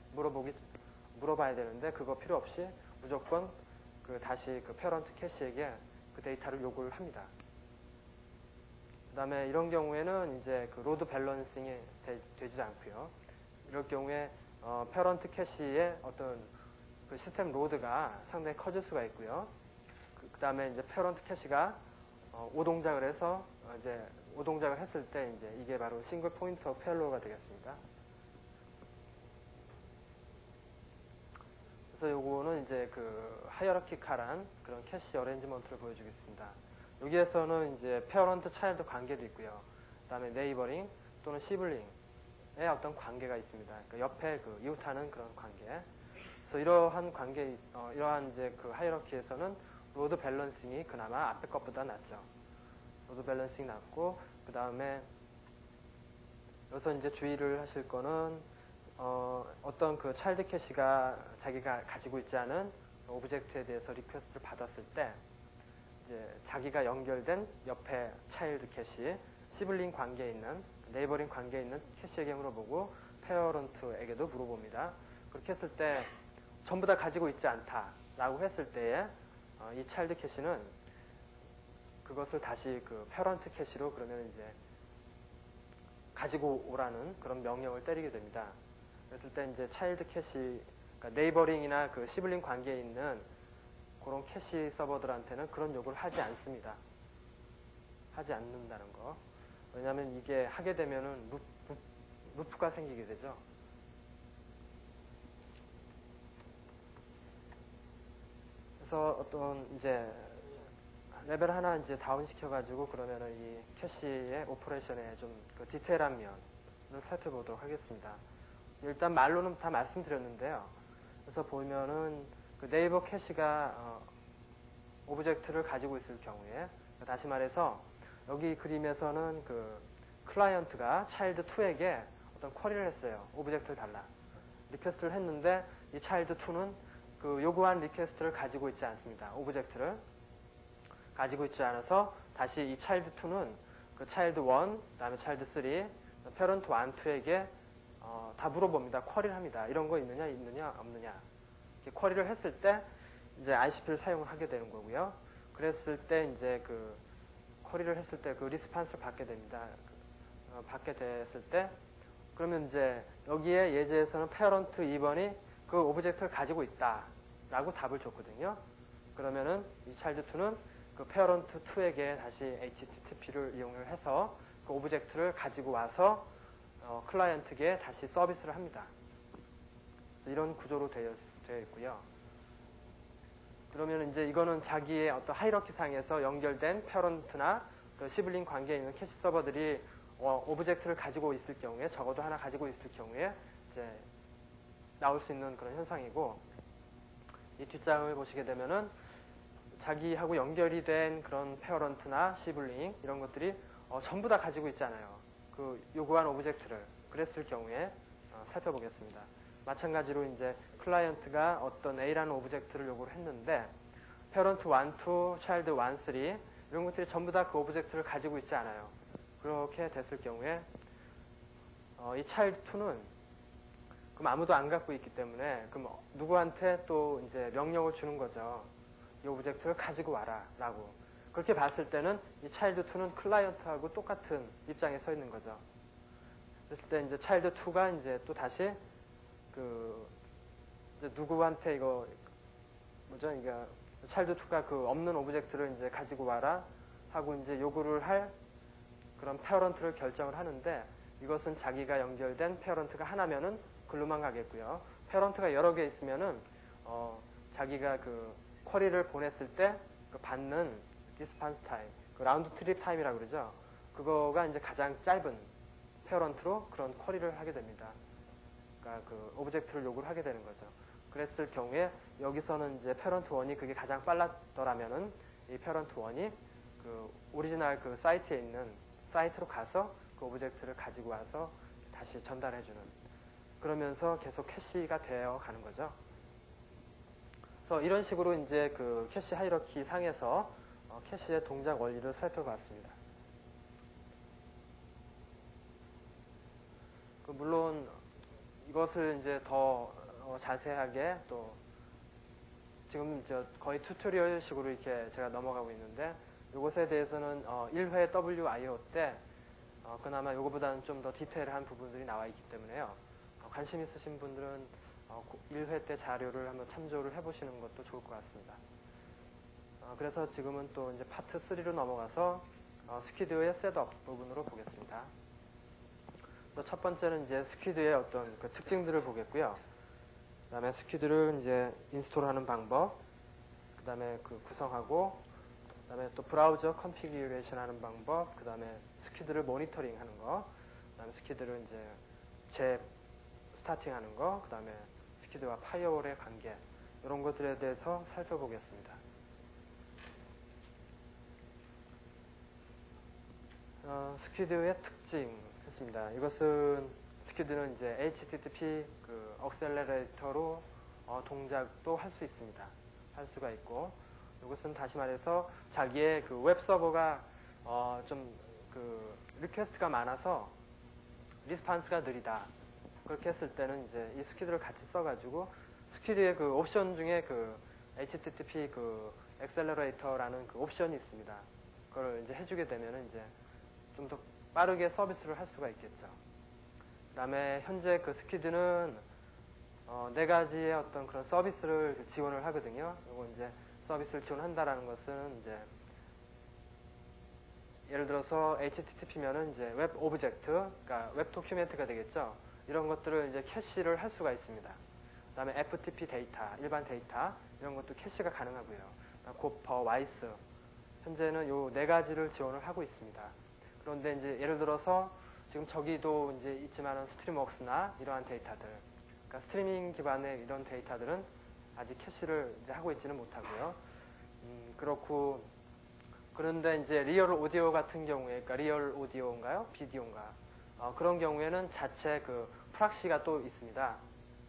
물어봐야 되는데 그거 필요 없이 무조건 그 다시 그 페런트 캐시에게 그 데이터를 요구를 합니다. 그 다음에 이런 경우에는 이제 그 로드 밸런싱이 되지 않고요. 이럴 경우에 페런트 캐시의 어떤 그 시스템 로드가 상당히 커질 수가 있고요. 그 다음에 이제 페런트 캐시가 오동작을 해서 이제 오동작을 했을 때 이제 이게 바로 싱글 포인터 페일로어가 되겠습니다. 그래서 요거는 이제 그 하이어라키칼한 그런 캐시 어레인지먼트를 보여주겠습니다. 여기에서는 이제 페어런트 차일드 관계도 있고요. 그 다음에 네이버링 또는 시블링의 어떤 관계가 있습니다. 그러니까 옆에 그 이웃하는 그런 관계. 그래서 이러한 관계, 이러한 이제 그 하이어라키에서는 로드 밸런싱이 그나마 앞에 것보다 낫죠. 로드 밸런싱이 낫고, 그 다음에 여기서 이제 주의를 하실 거는, 어떤 그 차일드 캐시가 자기가 가지고 있지 않은 오브젝트에 대해서 리퀘스트를 받았을 때, 이제 자기가 연결된 옆에 차일드 캐시, 시블링 관계에 있는, 네이버링 관계에 있는 캐시에게 물어보고, 페어런트에게도 물어봅니다. 그렇게 했을 때, 전부 다 가지고 있지 않다. 라고 했을 때에 이 차일드 캐시는 그것을 다시 그 패런트 캐시로 그러면 이제 가지고 오라는 그런 명령을 때리게 됩니다. 그랬을 때 이제 차일드 캐시, 그러니까 네이버링이나 그 시블링 관계에 있는 그런 캐시 서버들한테는 그런 요구를 하지 않습니다. 하지 않는다는 거. 왜냐하면 이게 하게 되면은 루프가 생기게 되죠. 그래서 어떤 이제 레벨 하나 이제 다운 시켜가지고 그러면은 이 캐시의 오퍼레이션의 좀 그 디테일한 면을 살펴보도록 하겠습니다. 일단 말로는 다 말씀드렸는데요. 그래서 보면은 그 네이버 캐시가 오브젝트를 가지고 있을 경우에, 다시 말해서 여기 그림에서는 그 클라이언트가 차일드 2에게 어떤 쿼리를 했어요. 오브젝트를 달라. 리퀘스트를 했는데 이 차일드 2는 그 요구한 리퀘스트를 가지고 있지 않습니다. 오브젝트를 가지고 있지 않아서 다시 이 차일드 2는 그 차일드 1, 그다음에 차일드 3, 패런트 1, 2에게 다 물어봅니다. 쿼리를 합니다. 이런 거 있느냐, 없느냐. 이렇게 쿼리를 했을 때 이제 ICP를 사용을 하게 되는 거고요. 그랬을 때 이제 그 쿼리를 했을 때 그 리스판스를 받게 됩니다. 받게 됐을 때 그러면 이제 여기에 예제에서는 패런트 2번이 그 오브젝트를 가지고 있다라고 답을 줬거든요. 그러면은 이 차일드 2는 그 패런트 2에게 다시 HTTP를 이용을 해서 그 오브젝트를 가지고 와서 클라이언트에게 다시 서비스를 합니다. 이런 구조로 되어 있고요. 그러면 이제 이거는 자기의 어떤 하이러키 상에서 연결된 패런트나 그 시블링 관계에 있는 캐시 서버들이 오브젝트를 가지고 있을 경우에, 적어도 하나 가지고 있을 경우에 이제 나올 수 있는 그런 현상이고, 이 뒷장을 보시게 되면은 자기하고 연결이 된 그런 패런트나 시블링 이런 것들이 전부 다 가지고 있잖아요. 그 요구한 오브젝트를. 그랬을 경우에 살펴보겠습니다. 마찬가지로 이제 클라이언트가 어떤 A라는 오브젝트를 요구를 했는데 패런트 1, 2, 차일드 1, 3 이런 것들이 전부 다 그 오브젝트를 가지고 있지 않아요. 그렇게 됐을 경우에 이 차일드 2는 그럼 아무도 안 갖고 있기 때문에 그럼 누구한테 또 이제 명령을 주는 거죠. 이 오브젝트를 가지고 와라 라고. 그렇게 봤을 때는 이 차일드 2는 클라이언트하고 똑같은 입장에 서 있는 거죠. 그랬을 때 이제 차일드 2가 이제 또 다시 그 이제 누구한테 이거 뭐죠? 이게 차일드 2가 그 없는 오브젝트를 이제 가지고 와라 하고 이제 요구를 할 그런 패런트를 결정을 하는데, 이것은 자기가 연결된 패런트가 하나면은 글로만 가겠고요. 패런트가 여러 개 있으면은 자기가 그 쿼리를 보냈을 때 그 받는 리스판스 타임, 그 라운드 트립 타임이라고 그러죠. 그거가 이제 가장 짧은 패런트로 그런 쿼리를 하게 됩니다. 그러니까 그 오브젝트를 요구를 하게 되는 거죠. 그랬을 경우에 여기서는 이제 패런트 1이 그게 가장 빨랐더라면은 이 패런트 1이 그 오리지널 그 사이트에 있는 사이트로 가서 그 오브젝트를 가지고 와서 다시 전달해주는, 그러면서 계속 캐시가 되어 가는 거죠. 그래서 이런 식으로 이제 그 캐시 하이러키 상에서 캐시의 동작 원리를 살펴봤습니다. 물론 이것을 이제 더 자세하게 또 지금 거의 튜토리얼식으로 이렇게 제가 넘어가고 있는데, 이것에 대해서는 1회 WIO 때 그나마 이거보다는 좀 더 디테일한 부분들이 나와 있기 때문에요. 관심 있으신 분들은 1회 때 자료를 한번 참조를 해보시는 것도 좋을 것 같습니다. 그래서 지금은 또 이제 파트 3로 넘어가서 스퀴드의 셋업 부분으로 보겠습니다. 첫 번째는 이제 스퀴드의 어떤 그 특징들을 보겠고요. 그 다음에 스퀴드를 이제 인스톨하는 방법, 그 다음에 그 구성하고, 그 다음에 또 브라우저 컨피규레이션 하는 방법, 그 다음에 스퀴드를 모니터링 하는 거, 그 다음에 스퀴드를 이제 스타팅 하는 거, 그 다음에 스퀴드와 파이어월의 관계, 이런 것들에 대해서 살펴보겠습니다. 스퀴드의 특징 했습니다. 이것은 스퀴드는 이제 HTTP 그 억셀레레이터로 동작도 할 수 있습니다. 할 수가 있고, 이것은 다시 말해서 자기의 그 웹 서버가 좀 그 리퀘스트가 많아서 리스판스가 느리다. 그렇게 했을 때는 이제 이 스퀴드를 같이 써가지고 스퀴드의 그 옵션 중에 그 HTTP 그 엑셀러레이터라는 그 옵션이 있습니다. 그걸 이제 해주게 되면은 이제 좀 더 빠르게 서비스를 할 수가 있겠죠. 그다음에 현재 그 스퀴드는 네 가지의 어떤 그런 서비스를 지원을 하거든요. 이거 이제 서비스를 지원한다라는 것은 이제 예를 들어서 HTTP면은 이제 웹 오브젝트, 그러니까 웹 도큐멘트가 되겠죠. 이런 것들을 이제 캐시를 할 수가 있습니다. 그다음에 FTP 데이터, 일반 데이터 이런 것도 캐시가 가능하고요. 고퍼, 와이스 현재는 요 네 가지를 지원을 하고 있습니다. 그런데 이제 예를 들어서 지금 저기도 이제 있지만은 스트림웍스나 이러한 데이터들, 그러니까 스트리밍 기반의 이런 데이터들은 아직 캐시를 이제 하고 있지는 못하고요. 그렇고 그런데 이제 리얼 오디오 같은 경우에, 그러니까 리얼 오디오인가요? 비디오인가? 그런 경우에는 자체 그 프락시가 또 있습니다.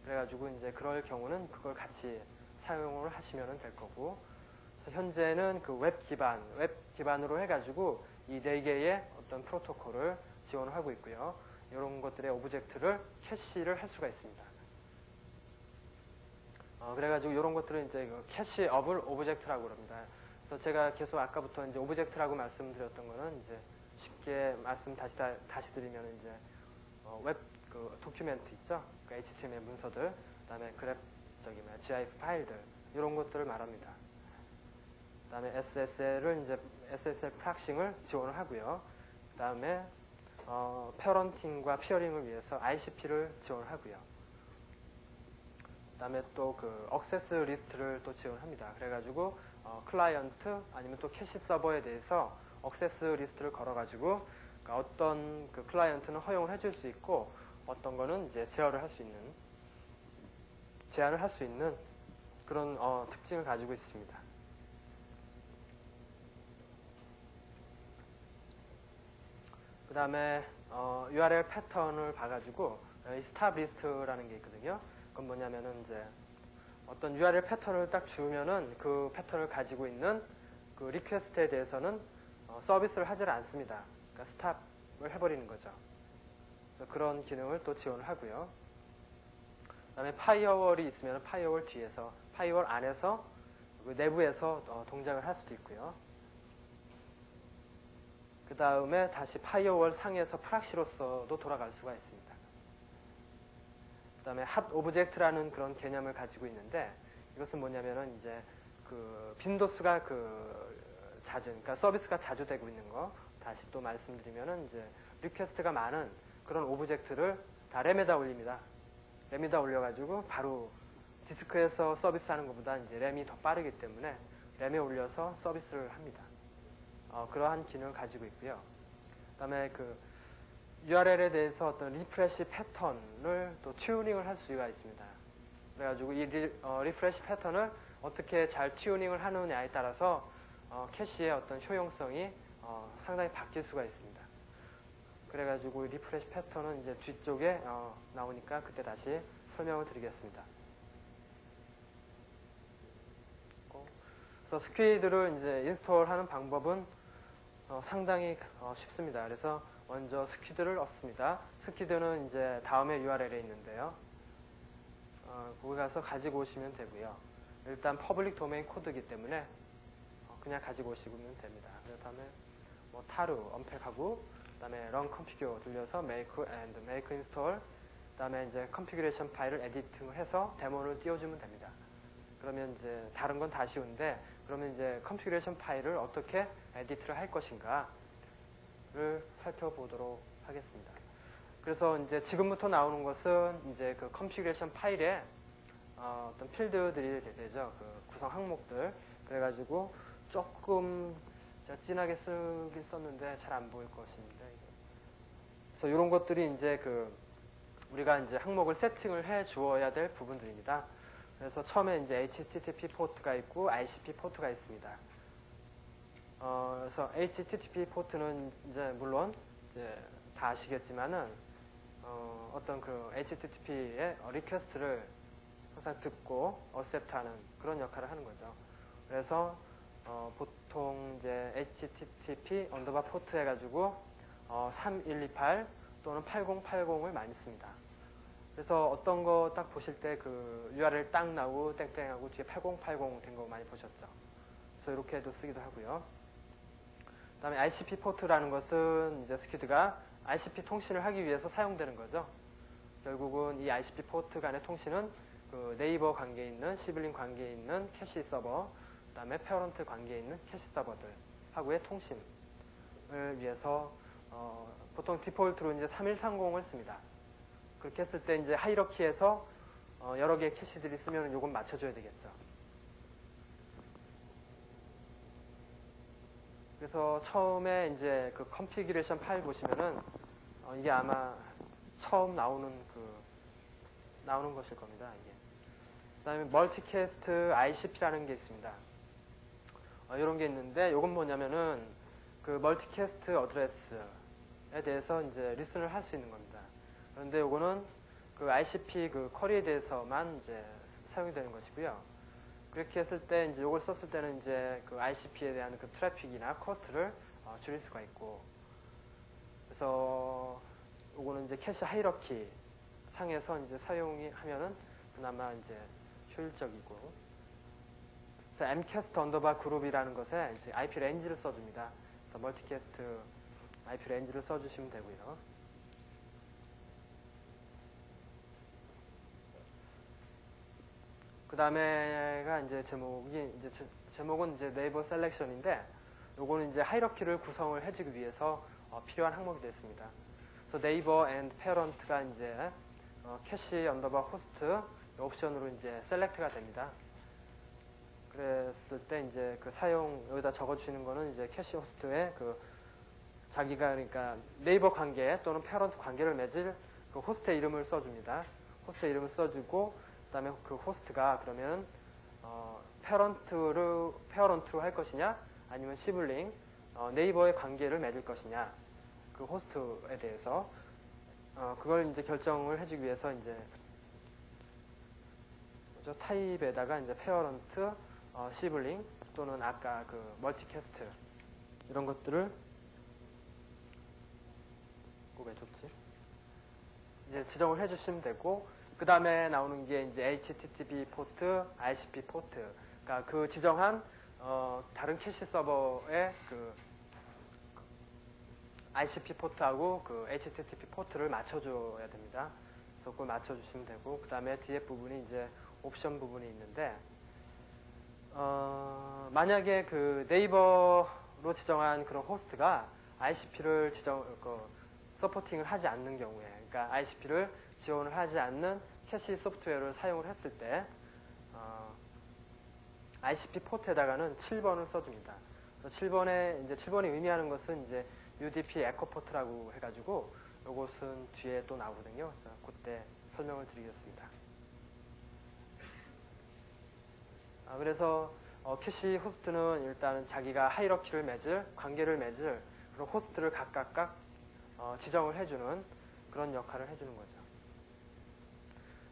그래가지고 이제 그럴 경우는 그걸 같이 사용을 하시면 될 거고. 그래서 현재는 그 웹 기반으로 해가지고 이 네 개의 어떤 프로토콜을 지원을 하고 있고요. 이런 것들의 오브젝트를 캐시를 할 수가 있습니다. 그래가지고 이런 것들은 이제 그 캐시어블 오브젝트라고 그럽니다. 그래서 제가 계속 아까부터 이제 오브젝트라고 말씀드렸던 거는 이제 쉽게 말씀 다시 드리면 이제 웹 그 도큐멘트 있죠? 그 HTML 문서들, 그다음에 GIF 파일들 이런 것들을 말합니다. 그다음에 SSL을 이제 SSL 프락싱을 지원을 하고요. 그다음에 페어런팅과 피어링을 위해서 ICP를 지원을 하고요. 그다음에 또 그 억세스 리스트를 또 지원합니다. 그래가지고 클라이언트 아니면 또 캐시 서버에 대해서 억세스 리스트를 걸어가지고 그러니까 어떤 그 클라이언트는 허용을 해줄 수 있고 어떤 거는 이제 제한을 할 수 있는 그런 특징을 가지고 있습니다. 그 다음에 URL 패턴을 봐가지고 이 스탑 리스트라는 게 있거든요. 그건 뭐냐면은 이제 어떤 URL 패턴을 딱 주면은 그 패턴을 가지고 있는 그 리퀘스트에 대해서는 서비스를 하질 않습니다. 그러니까 스탑을 해버리는 거죠. 그래서 그런 기능을 또 지원을 하고요. 그 다음에 파이어월이 있으면 파이어월 뒤에서, 파이어월 안에서, 그 내부에서 동작을 할 수도 있고요. 그 다음에 다시 파이어월 상에서 프락시로서도 돌아갈 수가 있습니다. 그 다음에 핫 오브젝트라는 그런 개념을 가지고 있는데 이것은 뭐냐면은 이제 그 빈도수가 그러니까 서비스가 자주 되고 있는 거 다시 또 말씀드리면은 이제 리퀘스트가 많은 그런 오브젝트를 다 램에다 올립니다. 램에다 올려가지고 바로 디스크에서 서비스하는 것보다 이제 램이 더 빠르기 때문에 램에 올려서 서비스를 합니다. 그러한 기능을 가지고 있고요. 그다음에 그 URL에 대해서 어떤 리프레시 패턴을 또 튜닝을 할 수가 있습니다. 그래가지고 이 리프레시 패턴을 어떻게 잘 튜닝을 하느냐에 따라서 캐시의 어떤 효용성이 상당히 바뀔 수가 있습니다. 그래가지고 리프레시 패턴은 이제 뒤쪽에 나오니까 그때 다시 설명을 드리겠습니다. 그래서 스퀴드를 이제 인스톨하는 방법은 상당히 쉽습니다. 그래서 먼저 스퀴드를 얻습니다. 스퀴드는 이제 다음에 URL에 있는데요. 거기 가서 가지고 오시면 되고요. 일단 퍼블릭 도메인 코드이기 때문에 그냥 가지고 오시면 됩니다. 그 다음에 뭐 타루 언팩하고 그다음에 run configure 돌려서 make and make install 그다음에 이제 컨피규레이션 파일을 에디팅을 해서 데모를 띄워주면 됩니다. 그러면 이제 다른 건 다 쉬운데 그러면 이제 컨피규레이션 파일을 어떻게 에디트를 할 것인가를 살펴보도록 하겠습니다. 그래서 이제 지금부터 나오는 것은 이제 그 컨피규레이션 파일에 어떤 필드들이 되죠. 그 구성 항목들. 그래가지고 조금 제가 진하게 쓰긴 썼는데 잘 안 보일 것인데. 그래서 이런 것들이 이제 우리가 이제 항목을 세팅을 해 주어야 될 부분들입니다. 그래서 처음에 이제 HTTP 포트가 있고 ICP 포트가 있습니다. 그래서 HTTP 포트는 이제 물론 이제 다 아시겠지만은 어떤 그 HTTP의 리퀘스트를 항상 듣고 어셉트하는 그런 역할을 하는 거죠. 그래서 보통 이제 HTTP 언더바 포트 해가지고 3128 또는 8080을 많이 씁니다. 그래서 어떤 거 딱 보실 때 그 URL 딱 나오고 땡땡하고 뒤에 8080 된 거 많이 보셨죠? 그래서 이렇게도 쓰기도 하고요. 그다음에 ICP 포트라는 것은 이제 스퀴드가 ICP 통신을 하기 위해서 사용되는 거죠. 결국은 이 ICP 포트 간의 통신은 그 네이버 관계에 있는 시블링 관계에 있는 캐시 서버, 그다음에 페어런트 관계에 있는 캐시 서버들 하고의 통신을 위해서 보통 디폴트로 이제 3130을 씁니다. 그렇게 했을 때 이제 하이러키에서 여러 개의 캐시들이 쓰면 요건 맞춰줘야 되겠죠. 그래서 처음에 이제 그 컨피규레이션 파일 보시면은 이게 아마 처음 나오는 것일 겁니다. 이게. 그다음에 멀티캐스트 ICP라는 게 있습니다. 이런 게 있는데 요건 뭐냐면은 그 멀티캐스트 어드레스에 대해서 이제 리슨을 할 수 있는 겁니다. 그런데 요거는 그 ICP 그 쿼리에 대해서만 이제 사용이 되는 것이고요. 그렇게 했을 때 이제 요걸 썼을 때는 이제 그 ICP에 대한 그 트래픽이나 코스트를 줄일 수가 있고, 그래서 요거는 이제 캐시 하이러키 상에서 이제 사용이 하면은 그나마 이제 효율적이고, 그래서 mcast 언더바 그룹이라는 것에 이제 IP 렌지를 써줍니다. 그래서 멀티캐스트 IP 렌지를 써주시면 되고요. 그 다음에가 이제 제목은 이제 네이버 셀렉션인데, 요거는 이제 하이러키를 구성을 해주기 위해서 필요한 항목이 됐습니다. 그래서 네이버 앤 페어런트가 이제 캐시 언더바 호스트 옵션으로 이제 셀렉트가 됩니다. 그랬을 때 이제 그 여기다 적어주시는 거는 이제 캐시 호스트의 그 자기가 그러니까 네이버 관계 또는 페어런트 관계를 맺을 그 호스트의 이름을 써줍니다. 호스트의 이름을 써주고, 그 다음에 그 호스트가 그러면 페어런트로 할 것이냐 아니면 시블링 네이버의 관계를 맺을 것이냐, 그 호스트에 대해서 그걸 이제 결정을 해주기 위해서 이제 타입에다가 이제 페어런트 시블링 또는 아까 그 멀티캐스트 이런 것들을 왜 줬지? 이제 지정을 해주시면 되고, 그 다음에 나오는 게 이제 HTTP 포트, ICP 포트. 그러니까 그 지정한 다른 캐시 서버의 그 ICP 포트하고 그 HTTP 포트를 맞춰줘야 됩니다. 그래서 그걸 맞춰주시면 되고, 그 다음에 뒤에 부분이 이제 옵션 부분이 있는데, 만약에 그 네이버로 지정한 그런 호스트가 ICP를 서포팅을 하지 않는 경우에, 그러니까 ICP를 지원을 하지 않는 캐시 소프트웨어를 사용을 했을 때 ICP 포트에다가는 7번을 써줍니다. 그래서 7번이 의미하는 것은 이제 UDP 에코 포트라고 해가지고 이것은 뒤에 또 나오거든요. 그래서 그때 설명을 드리겠습니다. 그래서 캐시 호스트는 일단은 자기가 하이러키를 관계를 맺을 그런 호스트를 각각 지정을 해주는 그런 역할을 해주는 거죠.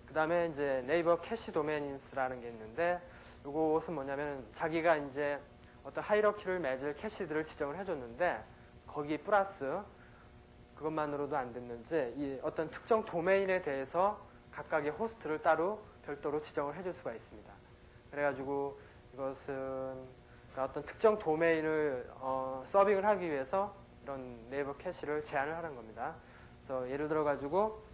그 다음에 이제 네이버 캐시 도메인스라는 게 있는데, 이것은 뭐냐면 자기가 이제 어떤 하이러키를 맺을 캐시들을 지정을 해줬는데, 거기 플러스 그것만으로도 안 됐는지 이 어떤 특정 도메인에 대해서 각각의 호스트를 따로 별도로 지정을 해줄 수가 있습니다. 그래가지고 이것은 그러니까 어떤 특정 도메인을 서빙을 하기 위해서 이런 네이버 캐시를 제한을 하는 겁니다. 그래서 예를 들어가지고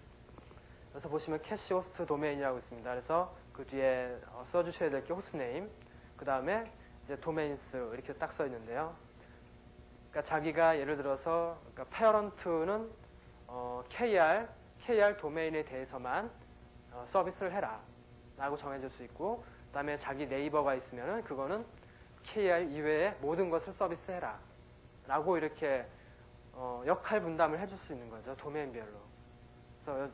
여기서 보시면 캐시 호스트 도메인이라고 있습니다. 그래서 그 뒤에 써주셔야 될 게 호스트 네임, 그 다음에 이제 도메인스 이렇게 딱 써 있는데요. 그러니까 자기가 예를 들어서 그러니까 페어런트는 KR 도메인에 대해서만 서비스를 해라 라고 정해줄 수 있고, 그 다음에 자기 네이버가 있으면은 그거는 KR 이외의 모든 것을 서비스해라 라고 이렇게 역할 분담을 해줄 수 있는 거죠. 도메인별로. 그래서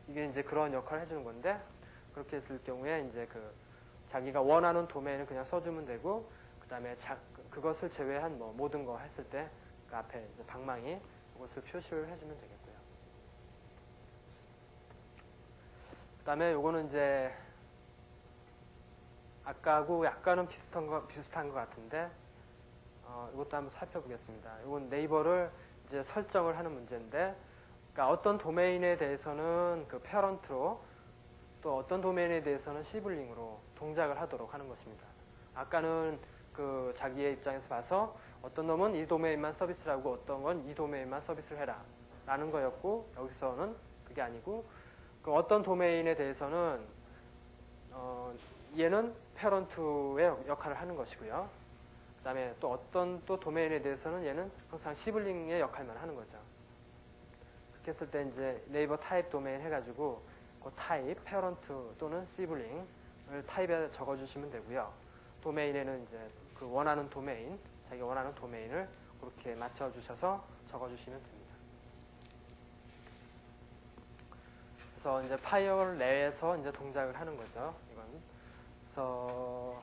이게 이제 그런 역할을 해주는 건데, 그렇게 했을 경우에 이제 그 자기가 원하는 도메인을 그냥 써주면 되고, 그 다음에 그것을 제외한 뭐 모든 거 했을 때 그 앞에 이제 방망이 그것을 표시를 해주면 되겠고요. 그 다음에 요거는 이제 아까하고 약간은 비슷한 것 같은데, 이것도 한번 살펴보겠습니다. 이건 네이버를 이제 설정을 하는 문제인데, 그러니까 어떤 도메인에 대해서는 그 페어런트로 또 어떤 도메인에 대해서는 시블링으로 동작을 하도록 하는 것입니다. 아까는 그 자기의 입장에서 봐서 어떤 놈은 이 도메인만 서비스를 하고 어떤 건 이 도메인만 서비스를 해라 라는 거였고, 여기서는 그게 아니고 그 어떤 도메인에 대해서는 얘는 페어런트의 역할을 하는 것이고요. 그 다음에 또 어떤 또 도메인에 대해서는 얘는 항상 시블링의 역할만 하는 거죠. 그렇게 했을 때 이제 네이버 타입 도메인 해가지고 그 타입, 페어런트 또는 시블링을 타입에 적어주시면 되고요. 도메인에는 이제 그 원하는 도메인, 자기가 원하는 도메인을 그렇게 맞춰주셔서 적어주시면 됩니다. 그래서 이제 파이어월 내에서 이제 동작을 하는 거죠. 이건. 그래서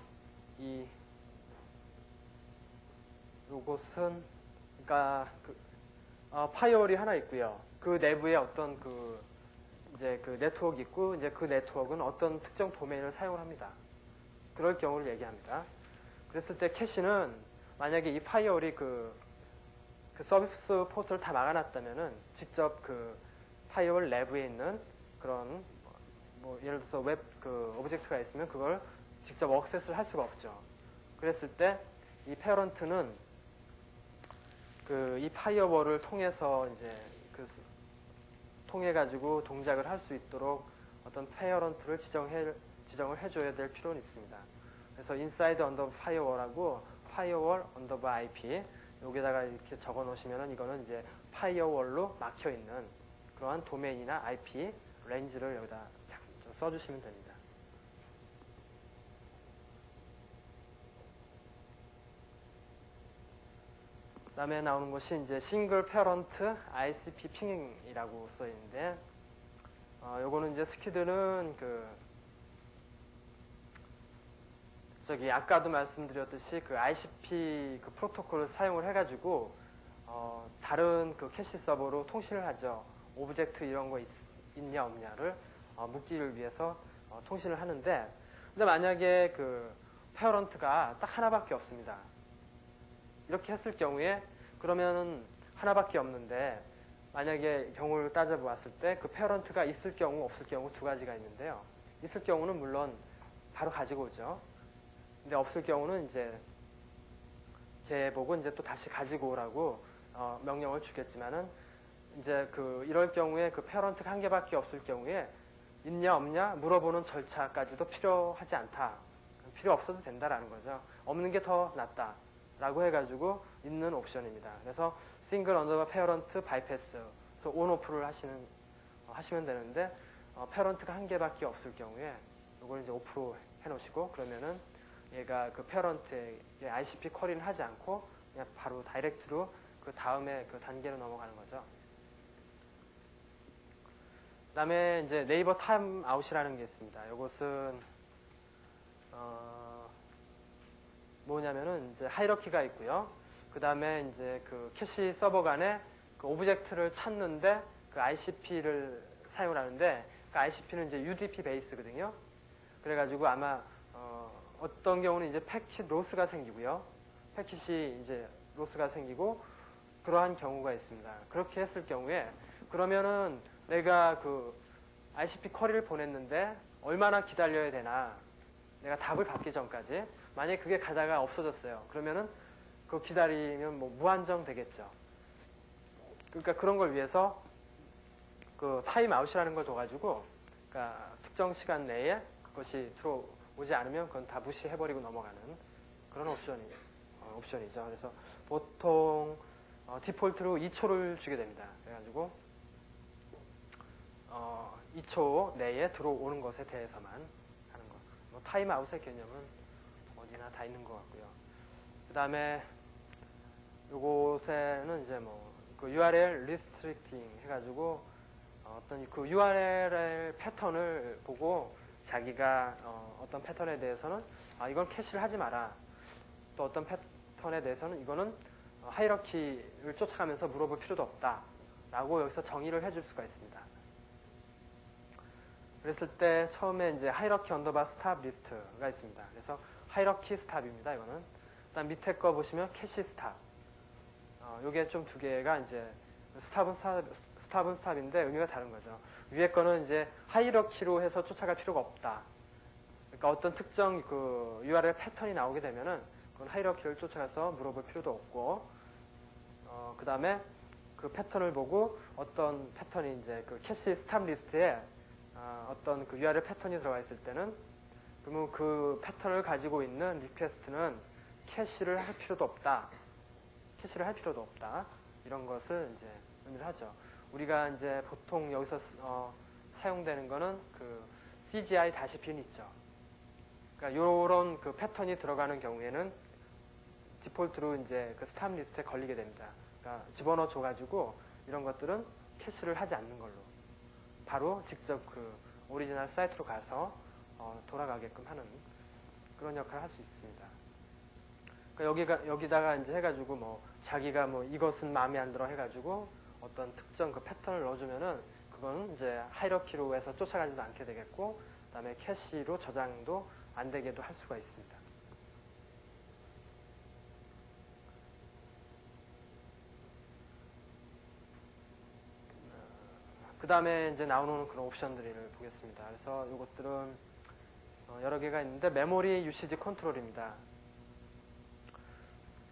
요것은 그러니까 파이어월이 하나 있고요. 그 내부에 어떤 이제 그 네트워크 있고, 이제 그 네트워크는 어떤 특정 도메인을 사용을 합니다. 그럴 경우를 얘기합니다. 그랬을 때 캐시는 만약에 이 파이어월이 그 서비스 포트를 다 막아놨다면은 직접 그 파이어월 내부에 있는 그런 뭐 예를 들어서 웹 오브젝트가 있으면 그걸 직접 액세스를 할 수가 없죠. 그랬을 때 이 페어런트는 이 파이어월을 통해서 이제 통해 가지고 동작을 할 수 있도록 어떤 페어런트를 지정을 해줘야 될 필요는 있습니다. 그래서 inside under firewall하고 firewall under IP 여기다가 이렇게 적어 놓으시면은 이거는 이제 파이어월로 막혀 있는 그러한 도메인이나 IP 레인지를 여기다 써주시면 됩니다. 그 다음에 나오는 것이 이제 싱글 페어런트 ICP 핑이라고 써 있는데, 요거는 이제 스키드는 아까도 말씀드렸듯이 그 ICP 그 프로토콜을 사용을 해가지고, 다른 그 캐시 서버로 통신을 하죠. 오브젝트 이런 거 있냐 없냐를 묻기를 위해서 통신을 하는데, 근데 만약에 그 페어런트가 딱 하나밖에 없습니다. 이렇게 했을 경우에 그러면은 하나밖에 없는데, 만약에 경우를 따져보았을 때 그 페어런트가 있을 경우 없을 경우 두 가지가 있는데요. 있을 경우는 물론 바로 가지고 오죠. 근데 없을 경우는 이제 걔 보고 이제 또 다시 가지고 오라고 명령을 주겠지만은 이제 이럴 경우에 그 페어런트가 한 개밖에 없을 경우에 있냐 없냐 물어보는 절차까지도 필요하지 않다. 필요 없어도 된다라는 거죠. 없는 게 더 낫다. 라고 해가지고 있는 옵션입니다. 그래서 싱글 언더바 페어런트 바이패스, 그래서 온 오프를 하시면 되는데 페어런트가 한 개밖에 없을 경우에 이걸 이제 오프로 해놓으시고, 그러면은 얘가 그 페어런트의 ICP 쿼리는 하지 않고 그냥 바로 다이렉트로 그 다음에 그 단계로 넘어가는 거죠. 그 다음에 이제 네이버 타임 아웃이라는 게 있습니다. 이것은 뭐냐면은 이제 하이러키가 있고요. 그 다음에 이제 그 캐시 서버 간에 그 오브젝트를 찾는데 그 ICP를 사용을 하는데, 그 ICP는 이제 UDP 베이스거든요. 그래가지고 아마 어떤 경우는 이제 패킷 로스가 생기고요. 패킷이 이제 로스가 생기고 그러한 경우가 있습니다. 그렇게 했을 경우에 그러면은 내가 그 ICP 쿼리를 보냈는데 얼마나 기다려야 되나, 내가 답을 받기 전까지. 만약에 그게 가다가 없어졌어요. 그러면은 그 기다리면 뭐 무한정 되겠죠. 그러니까 그런 걸 위해서 그 타임 아웃이라는 걸 둬가지고, 그러니까 특정 시간 내에 그것이 들어오지 않으면 그건 다 무시해버리고 넘어가는 그런 옵션이죠. 그래서 보통 디폴트로 2초를 주게 됩니다. 그래가지고 2초 내에 들어오는 것에 대해서만 하는 거. 뭐 타임 아웃의 개념은 어디나 다 있는 것 같고요. 그 다음에 요곳에는 이제 그 URL restricting 해가지고 어떤 그 URL 패턴을 보고 자기가 어떤 패턴에 대해서는 이건 캐시를 하지 마라. 또 어떤 패턴에 대해서는 이거는 하이러키를 쫓아가면서 물어볼 필요도 없다. 라고 여기서 정의를 해줄 수가 있습니다. 그랬을 때 처음에 이제 하이러키 언더바 스탑 리스트가 있습니다. 그래서 하이러키 스탑입니다. 이거는. 그다음 밑에 거 보시면 캐시 스탑. 요게 좀 두 개가 이제 스탑은 스탑은 스탑인데 의미가 다른 거죠. 위에 거는 이제 하이러키로 해서 쫓아갈 필요가 없다. 그러니까 어떤 특정 그 URL 패턴이 나오게 되면은 그건 하이러키를 쫓아가서 물어볼 필요도 없고, 그 다음에 그 패턴을 보고 어떤 패턴이 이제 그 캐시 스탑 리스트에 어떤 그 URL 패턴이 들어가 있을 때는 그러면 그 패턴을 가지고 있는 리퀘스트는 캐시를 할 필요도 없다. 캐시를 할 필요도 없다. 이런 것을 이제 의미를 하죠. 우리가 이제 보통 여기서 사용되는 거는 그 CGI-bin 있죠. 그러니까 요런 그 패턴이 들어가는 경우에는 디폴트로 이제 그 스탑 리스트에 걸리게 됩니다. 그러니까 집어넣어 줘가지고 이런 것들은 캐시를 하지 않는 걸로 바로 직접 그 오리지널 사이트로 가서 돌아가게끔 하는 그런 역할을 할 수 있습니다. 그러니까 여기다가 이제 해가지고 뭐 자기가 뭐 이것은 마음에 안 들어 해가지고 어떤 특정 그 패턴을 넣어주면은 그거는 이제 하이러키로 해서 쫓아가지도 않게 되겠고, 그다음에 캐시로 저장도 안 되게도 할 수가 있습니다. 그 다음에 이제 나오는 그런 옵션들을 보겠습니다. 그래서 이것들은 여러 개가 있는데 메모리 유시지 컨트롤입니다.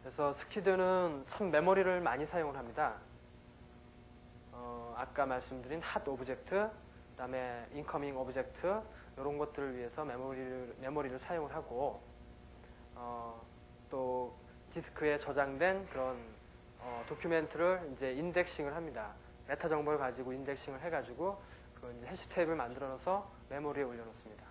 그래서 스키드는 참 메모리를 많이 사용을 합니다. 아까 말씀드린 핫 오브젝트, 그 다음에 인커밍 오브젝트 이런 것들을 위해서 메모리를 사용을 하고, 또 디스크에 저장된 그런 도큐멘트를 이제 인덱싱을 합니다. 메타 정보를 가지고 인덱싱을 해가지고 그 이제 해시 테이블 만들어 놓아서 메모리에 올려놓습니다.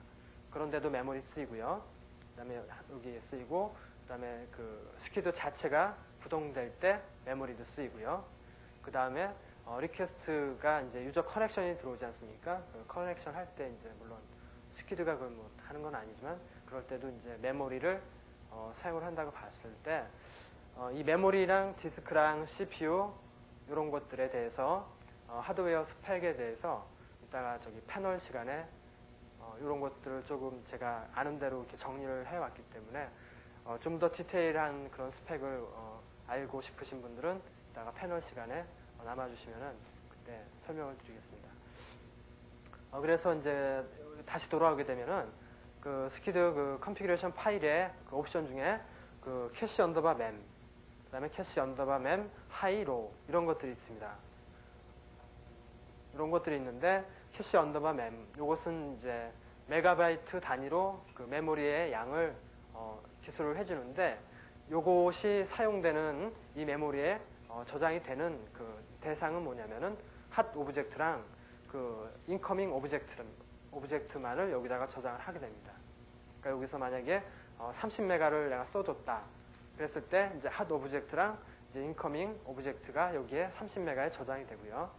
그런데도 메모리 쓰이고요. 그다음에 여기 쓰이고, 그다음에 그 스키드 자체가 구동될 때 메모리도 쓰이고요. 그다음에 리퀘스트가 이제 유저 커넥션이 들어오지 않습니까? 그 커넥션 할 때 이제 물론 스키드가 그걸 뭐 하는 건 아니지만 그럴 때도 이제 메모리를 사용을 한다고 봤을 때 이 메모리랑 디스크랑 CPU 이런 것들에 대해서 하드웨어 스펙에 대해서 이따가 저기 패널 시간에 이런 것들을 조금 제가 아는 대로 이렇게 정리를 해왔기 때문에 좀 더 디테일한 그런 스펙을 알고 싶으신 분들은 이따가 패널 시간에 남아주시면은 그때 설명을 드리겠습니다. 그래서 이제 다시 돌아오게 되면은 그 스키드 그 컨피그레이션 파일의 그 옵션 중에 그 캐시 언더바 맴, 그 다음에 캐시 언더바 맴 하이 로 이런 것들이 있습니다. 이런 것들이 있는데 캐시 언더바 맴 이것은 이제 메가바이트 단위로 그 메모리의 양을 기술을 해주는데, 이것이 사용되는 이 메모리에 저장이 되는 그 대상은 뭐냐면은 핫 오브젝트랑 그 인커밍 오브젝트만을 여기다가 저장을 하게 됩니다. 그러니까 여기서 만약에 30메가를 내가 써줬다 그랬을 때 이제 핫 오브젝트랑 이제 인커밍 오브젝트가 여기에 30메가에 저장이 되고요.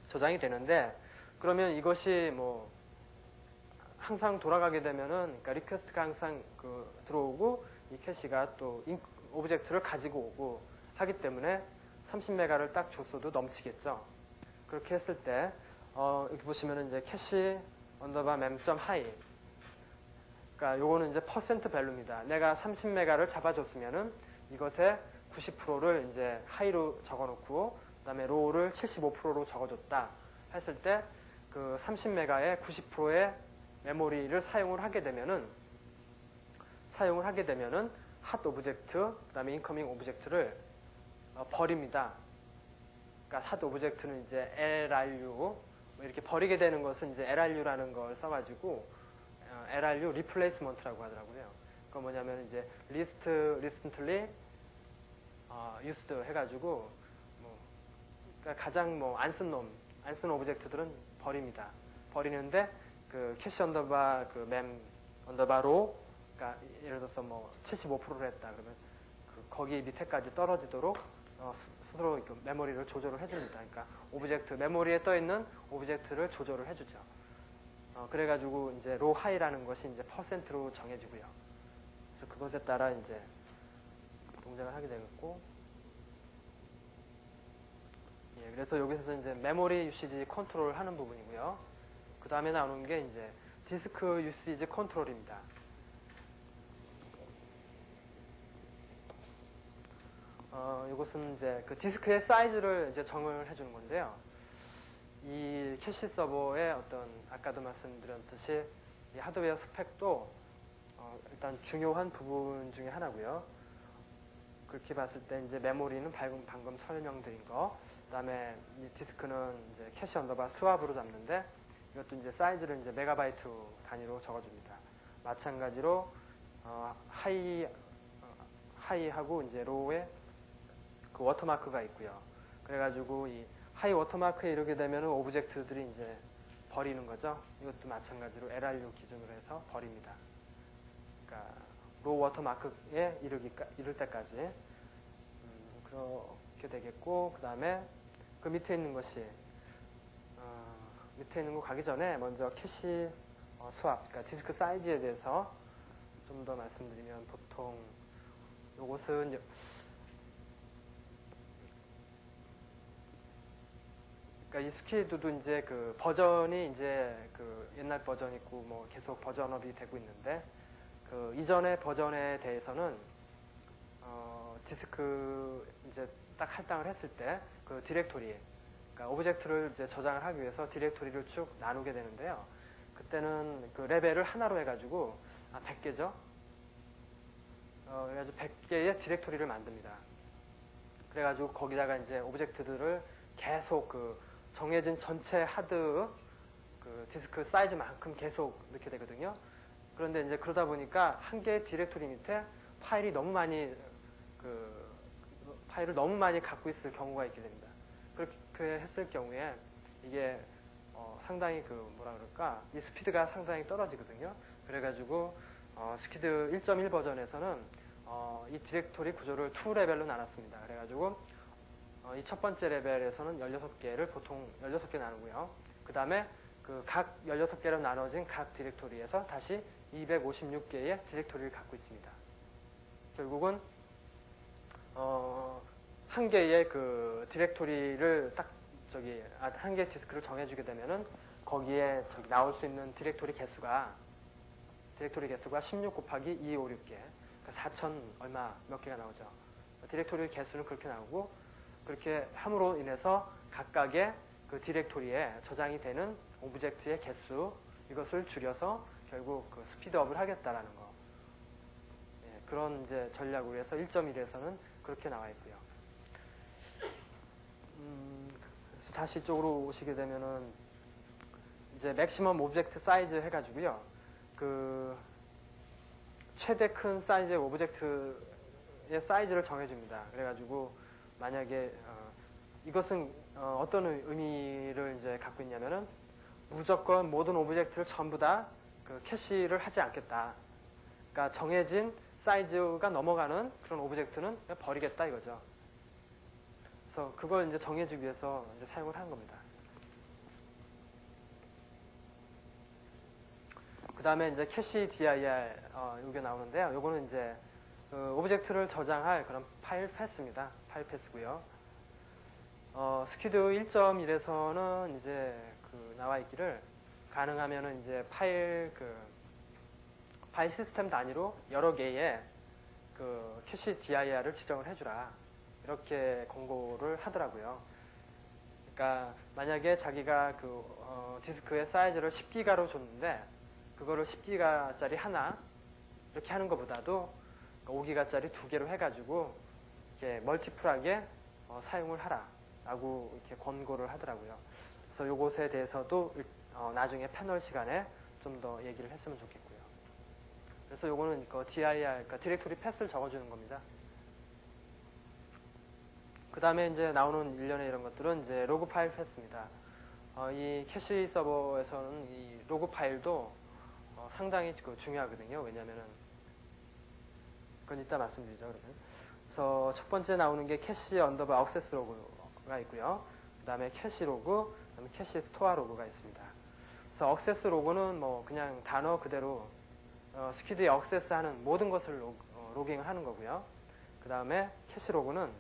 저장이 되는데, 그러면 이것이 뭐 항상 돌아가게 되면은, 그러니까 리퀘스트가 항상 그 들어오고 이 캐시가 또 오브젝트를 가지고 오고 하기 때문에 30메가를 딱 줬어도 넘치겠죠. 그렇게 했을 때 여기 보시면은 이제 캐시 언더바 맴점 하이, 그러니까 요거는 이제 퍼센트 밸류입니다. 내가 30메가를 잡아줬으면은 이것의 90%를 이제 하이로 적어놓고 그다음에 로우를 75%로 적어줬다 했을 때 그 30메가의 90%의 메모리를 사용을 하게 되면은 핫 오브젝트 그다음에 인커밍 오브젝트를 버립니다. 그러니까 핫 오브젝트는 이제 LRU 뭐 이렇게 버리게 되는 것은 이제 LRU라는 걸 써가지고 LRU 리플레이스먼트라고 하더라고요. 그건 뭐냐면 이제 recently used 해가지고 뭐 그러니까 가장 뭐 안 쓴 오브젝트들은 버립니다. 버리는데 그 캐시 언더바 그 맴 언더바로, 그러니까 예를 들어서 뭐 75%를 했다 그러면 그 거기 밑에까지 떨어지도록 스스로 메모리를 조절을 해줍니다. 그러니까 오브젝트 메모리에 떠 있는 오브젝트를 조절을 해주죠. 그래가지고 이제 로 하이라는 것이 이제 퍼센트로 정해지고요. 그래서 그것에 따라 이제 동작을 하게 되겠고, 예, 그래서 여기서 이제 메모리 유시지 컨트롤을 하는 부분이고요. 그 다음에 나오는 게 이제 디스크 유시지 컨트롤입니다. 이것은 이제 그 디스크의 사이즈를 이제 정을 해주는 건데요. 이 캐시 서버의 어떤 아까도 말씀드렸듯이 이 하드웨어 스펙도 일단 중요한 부분 중에 하나고요. 그렇게 봤을 때 이제 메모리는 방금 설명드린 거, 그다음에 이 디스크는 이제 캐시 언더바 스왑으로 잡는데 이것도 이제 사이즈를 이제 메가바이트 단위로 적어줍니다. 마찬가지로 하이하고 이제 로우에 그 워터마크가 있고요. 그래가지고 이 하이 워터마크에 이르게 되면은 오브젝트들이 이제 버리는 거죠. 이것도 마찬가지로 LRU 기준으로 해서 버립니다. 그러니까 로우 워터마크에 이를 때까지 그렇게 되겠고, 그 다음에 그 밑에 있는 것이 밑에 있는 거 가기 전에 먼저 캐시 스왑, 그러니까 디스크 사이즈에 대해서 좀 더 말씀드리면 보통 요것은 그러니까 이 스키드도 이제 그 버전이 이제 그 옛날 버전 있고 뭐 계속 버전업이 되고 있는데 그 이전의 버전에 대해서는 디스크 이제 딱 할당을 했을 때 그 디렉토리, 그러니까 오브젝트를 이제 저장을 하기 위해서 디렉토리를 쭉 나누게 되는데요. 그때는 그 레벨을 하나로 해가지고 100개죠. 그래가지고 100개의 디렉토리를 만듭니다. 그래가지고 거기다가 이제 오브젝트들을 계속 그 정해진 전체 하드 그 디스크 사이즈만큼 계속 넣게 되거든요. 그런데 이제 그러다 보니까 한 개의 디렉토리 밑에 파일을 너무 많이 갖고 있을 경우가 있게 됩니다. 그렇게 했을 경우에 이게 상당히 이 스피드가 상당히 떨어지거든요. 그래가지고 스키드 1.1 버전에서는 이 디렉토리 구조를 2레벨로 나눴습니다. 그래가지고 이 첫 번째 레벨에서는 16개를 보통 16개 나누고요. 그 다음에 그 각 16개로 나눠진 각 디렉토리에서 다시 256개의 디렉토리를 갖고 있습니다. 결국은 한 개의 그 디렉토리를 한 개의 디스크를 정해주게 되면은 거기에 나올 수 있는 디렉토리 개수가 16 곱하기 2, 5, 6개, 그러니까 4,000 얼마 몇 개가 나오죠. 디렉토리 개수는 그렇게 나오고, 그렇게 함으로 인해서 각각의 그 디렉토리에 저장이 되는 오브젝트의 개수, 이것을 줄여서 결국 그 스피드업을 하겠다라는 거. 그런 이제 전략으로 해서 1.1에서는 그렇게 나와 있고요. 그래서 다시 이쪽으로 오시게 되면은 이제 맥시멈 오브젝트 사이즈 해가지고요. 그 최대 큰 사이즈의 오브젝트의 사이즈를 정해줍니다. 그래가지고 만약에 이것은 어떤 의미를 이제 갖고 있냐면은 무조건 모든 오브젝트를 전부 다 그 캐시를 하지 않겠다. 그러니까 정해진 사이즈가 넘어가는 그런 오브젝트는 버리겠다 이거죠. 그래서 그걸 이제 정해주기 위해서 이제 사용을 한 겁니다. 그 다음에 이제 캐시 dir 이게 나오는데요. 요거는 이제 오브젝트를 저장할 그런 파일 패스입니다. 파일 패스고요. 스키드 1.1에서는 이제 나와 있기를 가능하면은 이제 파일 시스템 단위로 여러 개의 그 캐시 dir를 지정을 해주라. 이렇게 권고를 하더라고요. 그러니까 만약에 자기가 디스크의 사이즈를 10기가로 줬는데 그거를 10기가짜리 하나 이렇게 하는 것보다도 5기가짜리 2개로 해가지고 이렇게 멀티플하게 사용을 하라라고 이렇게 권고를 하더라고요. 그래서 요것에 대해서도 나중에 패널 시간에 좀 더 얘기를 했으면 좋겠고요. 그래서 요거는 dir, 그러니까 디렉토리 패스를 적어주는 겁니다. 그 다음에 이제 나오는 일련의 이런 것들은 이제 로그 파일 패스입니다. 이 캐시 서버에서는 이 로그 파일도 상당히 중요하거든요. 왜냐면은 그건 이따 말씀드리죠. 그러면. 그래서 첫 번째 나오는 게 캐시 언더바 액세스 로그가 있고요. 그 다음에 캐시 로그, 그 다음에 캐시 스토어 로그가 있습니다. 그래서 액세스 로그는 뭐 그냥 단어 그대로 스키드에 액세스하는 모든 것을 로깅을 하는 거고요. 그 다음에 캐시 로그는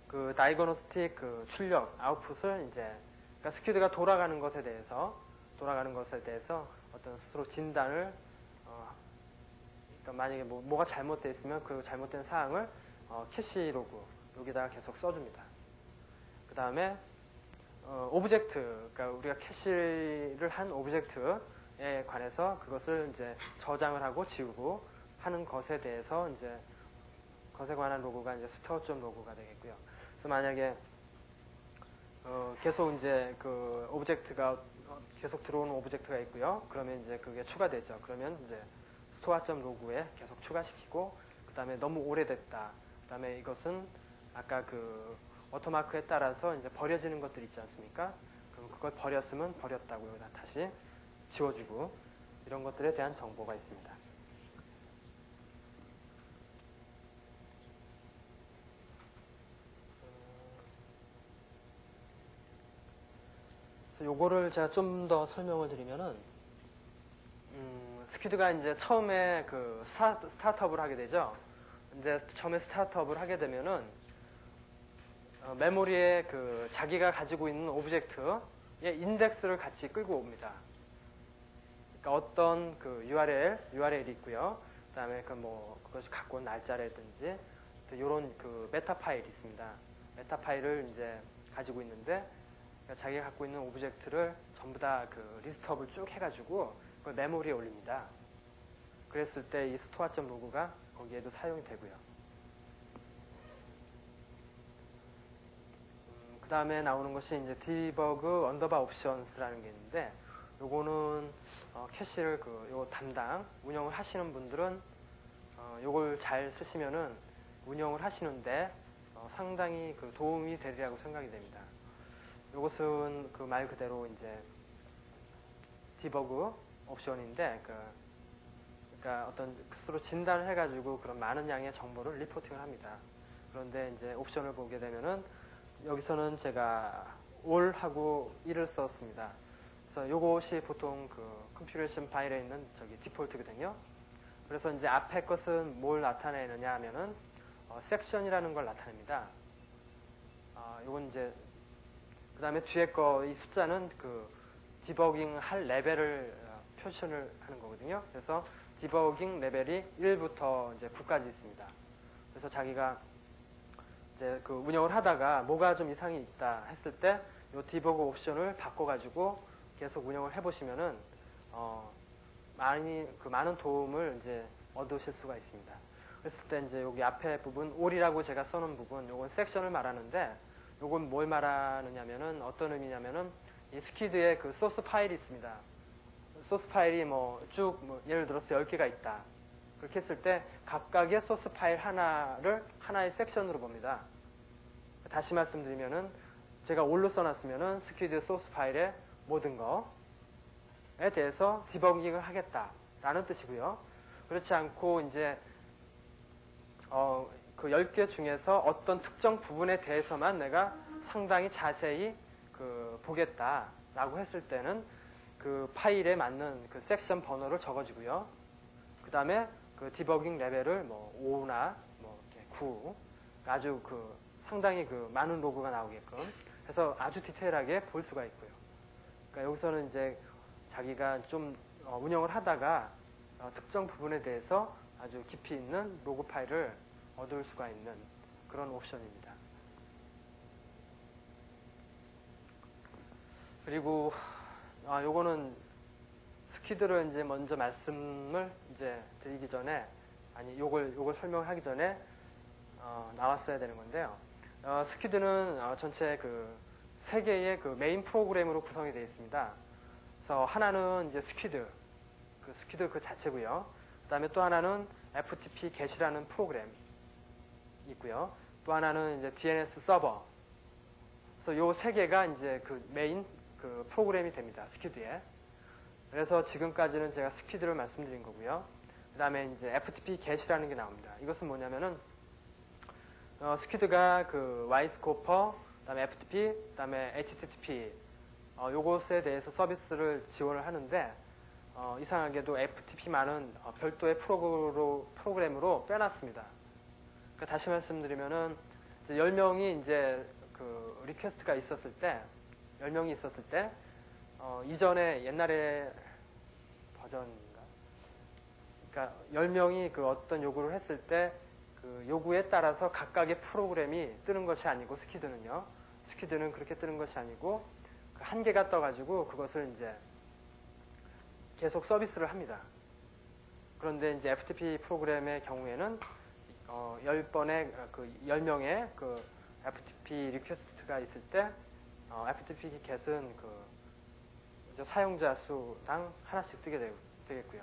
그 다이거노스틱 그 출력, 아웃풋을 이제 그러니까 스키드가 돌아가는 것에 대해서 어떤 스스로 진단을 그러니까 만약에 뭐가 잘못되어 있으면 그 잘못된 사항을 캐시 로그 여기다가 계속 써줍니다. 그 다음에 오브젝트, 그러니까 우리가 캐시를 한 오브젝트에 관해서 그것을 이제 저장을 하고 지우고 하는 것에 대해서 이제 것에 관한 로그가 이제 스토어 점 로그가 되겠고요. 그래서 만약에 계속 이제 그 오브젝트가 계속 들어오는 오브젝트가 있고요. 그러면 이제 그게 추가되죠. 그러면 이제 스토어.점 로그에 계속 추가시키고, 그 다음에 너무 오래됐다. 그 다음에 이것은 아까 그 워터마크에 따라서 이제 버려지는 것들이 있지 않습니까? 그럼 그걸 버렸으면 버렸다고 여기다 다시 지워주고, 이런 것들에 대한 정보가 있습니다. 그래서 요거를 제가 좀 더 설명을 드리면은, 스퀴드가 이제 처음에 그 스타트업을 하게 되죠. 이제 처음에 스타트업을 하게 되면은 메모리에 그 자기가 가지고 있는 오브젝트의 인덱스를 같이 끌고 옵니다. 그러니까 어떤 그 URL이 있고요. 그다음에 그 뭐 그것이 갖고 온 날짜라든지 또 이런 그 메타 파일이 있습니다. 메타 파일을 이제 가지고 있는데 그러니까 자기가 갖고 있는 오브젝트를 전부 다 그 리스트업을 쭉 해가지고 그걸 메모리에 올립니다. 그랬을 때 이 스토어.점 로그가 거기에도 사용이 되고요. 그 다음에 나오는 것이 이제 디버그 언더바 옵션스라는 게 있는데, 요거는 캐시를 요 담당 운영을 하시는 분들은 요걸 잘 쓰시면은 운영을 하시는데 상당히 그 도움이 되리라고 생각이 됩니다. 요것은 그 말 그대로 이제 디버그 옵션인데, 그러니까 어떤 스스로 진단을 해가지고 그런 많은 양의 정보를 리포팅을 합니다. 그런데 이제 옵션을 보게 되면은 여기서는 제가 all하고 1을 썼습니다. 그래서 요것이 보통 그 컴퓨레이션 파일에 있는 저기 디폴트거든요. 그래서 이제 앞에 것은 뭘 나타내느냐 하면은 섹션이라는 걸 나타냅니다. 요건 이제 그 다음에 뒤에 거 이 숫자는 그 디버깅 할 레벨을 표시를 하는 거거든요. 그래서 디버깅 레벨이 1부터 이제 9까지 있습니다. 그래서 자기가 이제 그 운영을 하다가 뭐가 좀 이상이 있다 했을 때 이 디버그 옵션을 바꿔가지고 계속 운영을 해보시면은 많은 도움을 이제 얻으실 수가 있습니다. 그랬을 때 이제 여기 앞에 부분 all이라고 제가 써놓은 부분, 요건 섹션을 말하는데, 요건 뭘 말하느냐면은 어떤 의미냐면은 이 스퀴드에 그 소스 파일이 있습니다. 소스 파일이 예를 들어서 10개가 있다. 그렇게 했을 때 각각의 소스 파일 하나를 하나의 섹션으로 봅니다. 다시 말씀드리면은 제가 all로 써놨으면은 스퀴드 소스 파일의 모든 거에 대해서 디버깅을 하겠다라는 뜻이고요. 그렇지 않고 이제 그 10개 중에서 어떤 특정 부분에 대해서만 내가 상당히 자세히 보겠다라고 했을 때는 그 파일에 맞는 그 섹션 번호를 적어주고요. 그 다음에 그 디버깅 레벨을 5나 9, 아주 상당히 많은 로그가 나오게끔 해서 아주 디테일하게 볼 수가 있고요. 그러니까 여기서는 이제 자기가 좀 운영을 하다가 특정 부분에 대해서 아주 깊이 있는 로그 파일을 얻을 수가 있는 그런 옵션입니다. 그리고 요거는 스퀴드를 이제 먼저 말씀을 이제 드리기 전에 요걸 설명을 하기 전에 나왔어야 되는 건데요. 스퀴드는 전체 세 개의 메인 프로그램으로 구성이 되어 있습니다. 그래서 하나는 이제 스퀴드 그 자체고요. 그 다음에 또 하나는 FTP get이라는 프로그램이 있고요. 또 하나는 이제 DNS 서버. 그래서 요 세 개가 이제 메인 프로그램이 됩니다. 스퀴드에. 그래서 지금까지는 제가 스퀴드를 말씀드린 거고요. 그 다음에 이제 FTP get이라는 게 나옵니다. 이것은 뭐냐면은 스퀴드가 와이스코퍼, 그 다음에 FTP, 그 다음에 HTTP 요것에 대해서 서비스를 지원을 하는데 이상하게도 FTP만은 별도의 프로그램으로 빼놨습니다. 그러니까 다시 말씀드리면은 이제 10명이 이제 리퀘스트가 있었을 때 10명이 있었을 때 이전에 옛날에 버전인가? 그러니까 10명이 어떤 요구를 했을 때 요구에 따라서 각각의 프로그램이 뜨는 것이 아니고 스퀴드는요. 스퀴드는 그렇게 뜨는 것이 아니고 그 한 개가 떠가지고 그것을 이제 계속 서비스를 합니다. 그런데 이제 FTP 프로그램의 경우에는 10명의 그 FTP 리퀘스트가 있을 때 FTP get은 그 사용자 수당 하나씩 뜨게 되겠고요.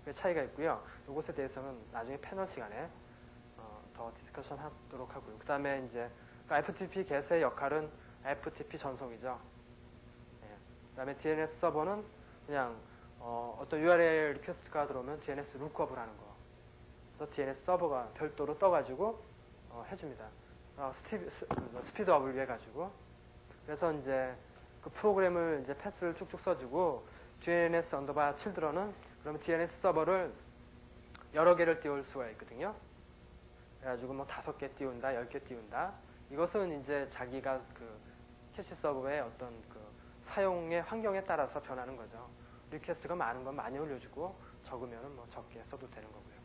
그 차이가 있고요. 이것에 대해서는 나중에 패널 시간에 더 디스커션 하도록 하고요. 그 다음에 이제 FTP get의 역할은 FTP 전송이죠. 그 다음에 DNS 서버는 그냥 어떤 URL 리퀘스트가 들어오면 DNS 룩업을 하는 거. 그래서 DNS 서버가 별도로 떠가지고 해줍니다. 스피드업을 위해 가지고. 그래서 이제 그 프로그램을 이제 패스를 쭉쭉 써주고 DNS 언더바 children은 그러면 DNS 서버를 여러 개를 띄울 수가 있거든요. 그래가지고 뭐 5개 띄운다, 10개 띄운다. 이것은 이제 자기가 그 캐시 서버의 어떤 그 사용의 환경에 따라서 변하는 거죠. 리퀘스트가 많은 건 많이 올려주고 적으면 뭐 적게 써도 되는 거고요.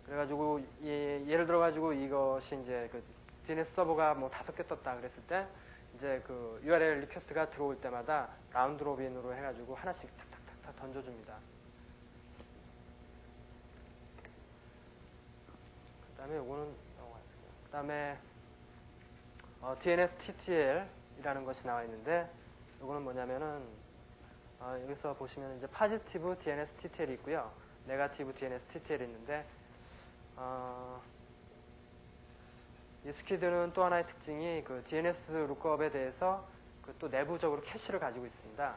그래가지고 예를 들어가지고 이것이 이제 그 DNS 서버가 뭐 5개 떴다 그랬을 때 이제 그 URL 리퀘스트가 들어올 때마다 라운드 로빈으로 해가지고 하나씩 탁탁탁탁 던져줍니다. 그 다음에 요거는 넘어가겠습니다. 그 다음에 DNS TTL이라는 것이 나와 있는데 요거는 뭐냐면은 여기서 보시면 이제 포지티브 DNS TTL이 있고요. 네거티브 DNS TTL이 있는데 이 스퀴드는 또 하나의 특징이 그 DNS 룩업에 대해서 그 또 내부적으로 캐시를 가지고 있습니다.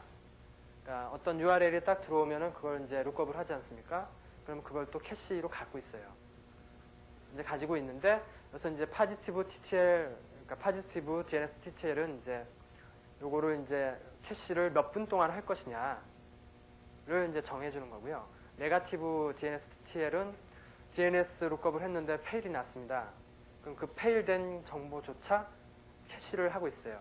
그러니까 어떤 URL이 딱 들어오면은 그걸 이제 룩업을 하지 않습니까? 그럼 그걸 또 캐시로 갖고 있어요. 이제 가지고 있는데 그래서 이제 포지티브 TTL, 그러니까 포지티브 DNS TTL은 이제 요거를 이제 캐시를 몇 분 동안 할 것이냐를 이제 정해주는 거고요. 네거티브 DNS TTL은 DNS 룩업을 했는데 페일이 났습니다. 그럼 그 페일된 정보조차 캐시를 하고 있어요.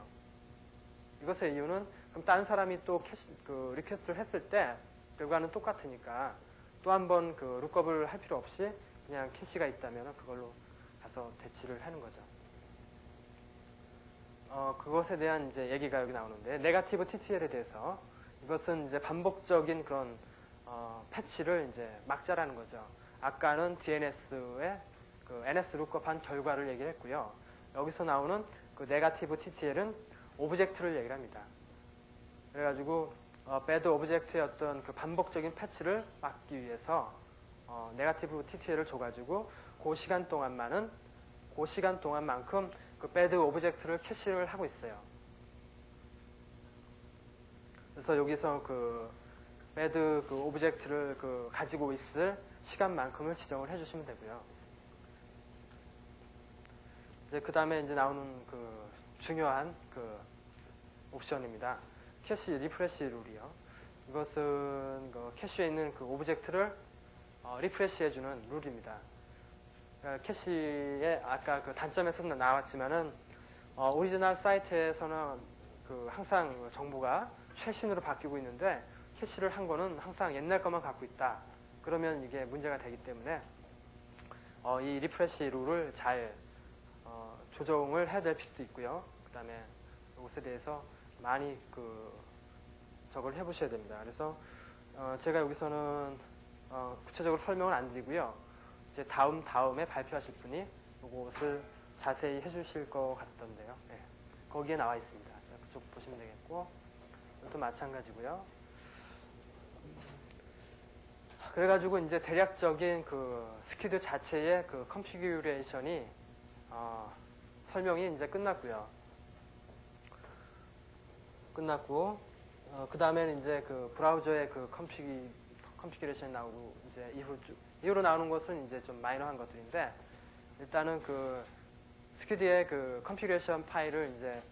이것의 이유는 그럼 다른 사람이 또 그 리퀘스트를 했을 때 결과는 똑같으니까 또 한 번 그 룩업을 할 필요 없이 그냥 캐시가 있다면 그걸로 가서 대치를 하는 거죠. 그것에 대한 이제 얘기가 여기 나오는데 네거티브 TTL에 대해서 이것은 이제 반복적인 그런 패치를 이제 막자라는 거죠. 아까는 DNS의 그 NS 룩업한 결과를 얘기를 했고요. 여기서 나오는 그 네거티브 TTL은 오브젝트를 얘기를 합니다. 그래가지고 배드 오브젝트의 어떤 그 반복적인 패치를 막기 위해서 네거티브 TTL을 줘가지고 그 시간 동안만큼 그 배드 오브젝트를 캐시를 하고 있어요. 그래서 여기서 그 배드 그 오브젝트를 그 가지고 있을 시간만큼을 지정을 해주시면 되고요. 이제 그 다음에 이제 나오는 그 중요한 그 옵션입니다. 캐시 리프레시 룰이요. 이것은 그 캐시에 있는 그 오브젝트를 리프레시 해주는 룰입니다. 그러니까 캐시에 아까 그 단점에서도 나왔지만은 오리지널 사이트에서는 그 항상 정보가 최신으로 바뀌고 있는데 캐시를 한 거는 항상 옛날 것만 갖고 있다. 그러면 이게 문제가 되기 때문에 이 리프레시 룰을 잘 조정을 해야 될 필요도 있고요. 그 다음에 이것에 대해서 많이 저걸 해보셔야 됩니다. 그래서 제가 여기서는 구체적으로 설명을 안 드리고요. 이제 다음에 발표하실 분이 이것을 자세히 해주실 것 같던데요. 네. 거기에 나와 있습니다. 그쪽 보시면 되겠고 이것도 마찬가지고요. 그래가지고 이제 대략적인 그 스퀴드 자체의 그 컨피규레이션이 설명이 이제 끝났고 그 다음에는 이제 그 브라우저의 그 컨피규레이션이 나오고 이제 이후로 나오는 것은 이제 좀 마이너한 것들인데 일단은 그 스퀴드의 그 컨피규레이션 파일을 이제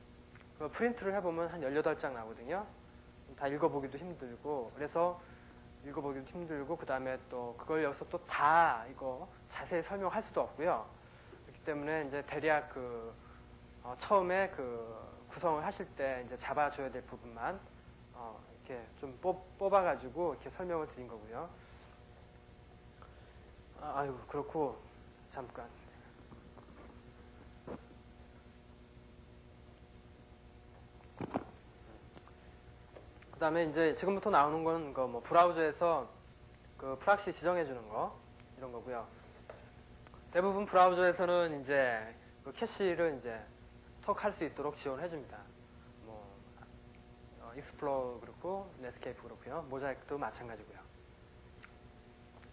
그 프린트를 해보면 한 18장 나오거든요. 다 읽어보기도 힘들고 그래서 읽어보기도 힘들고 그 다음에 또 그걸 여기서 또 다 이거 자세히 설명할 수도 없고요. 그렇기 때문에 이제 대략 그 처음에 그 구성을 하실 때 이제 잡아줘야 될 부분만 이렇게 좀 뽑아가지고 이렇게 설명을 드린 거고요. 아유 그렇고 잠깐 그 다음에 이제 지금부터 나오는 건 그 뭐 브라우저에서 그 프락시 지정해주는 거 이런 거고요. 대부분 브라우저에서는 이제 그 캐시를 이제 톡 할 수 있도록 지원해줍니다. 뭐 익스플로러 그렇고 넷스케이프 그렇고요. 모자이크도 마찬가지고요.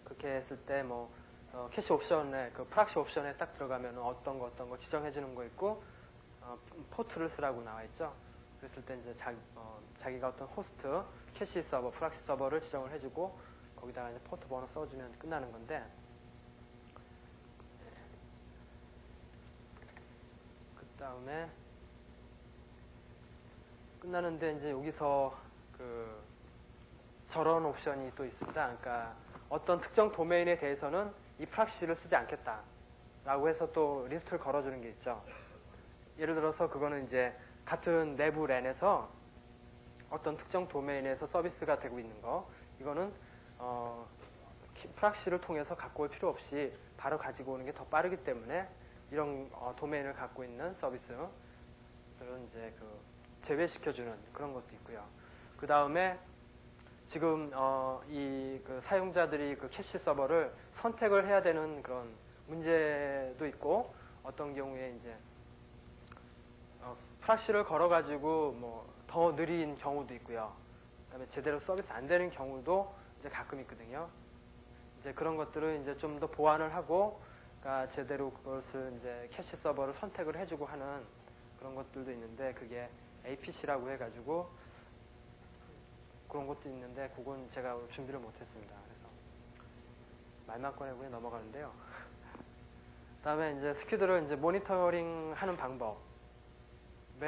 그렇게 했을 때 뭐 캐시 옵션에 그 프락시 옵션에 딱 들어가면 어떤 거 지정해주는 거 있고 포트를 쓰라고 나와 있죠. 그랬을 때 이제 자기가 어떤 호스트 캐시 서버, 프락시 서버를 지정을 해주고 거기다가 이제 포트 번호 써주면 끝나는 건데. 그 다음에 끝나는데 이제 여기서 그 저런 옵션이 또 있습니다. 그러니까 어떤 특정 도메인에 대해서는 이 프락시를 쓰지 않겠다라고 해서 또 리스트를 걸어주는 게 있죠. 예를 들어서 그거는 이제 같은 내부 랜에서 어떤 특정 도메인에서 서비스가 되고 있는 거, 이거는 프락시를 통해서 갖고 올 필요 없이 바로 가지고 오는 게 더 빠르기 때문에 이런 도메인을 갖고 있는 서비스를 이제 그 제외시켜주는 그런 것도 있고요. 그 다음에 지금 이 그 사용자들이 그 캐시 서버를 선택을 해야 되는 그런 문제도 있고, 어떤 경우에 이제 프락시를 걸어가지고 뭐 더 느린 경우도 있고요. 그다음에 제대로 서비스 안 되는 경우도 이제 가끔 있거든요. 이제 그런 것들을 이제 좀 더 보완을 하고, 그러니까 제대로 그것을 이제 캐시 서버를 선택을 해주고 하는 그런 것들도 있는데, 그게 APC라고 해가지고 그런 것도 있는데, 그건 제가 준비를 못했습니다. 그래서 말만 꺼내고 그냥 넘어가는데요. 그다음에 이제 스퀴드를 이제 모니터링 하는 방법에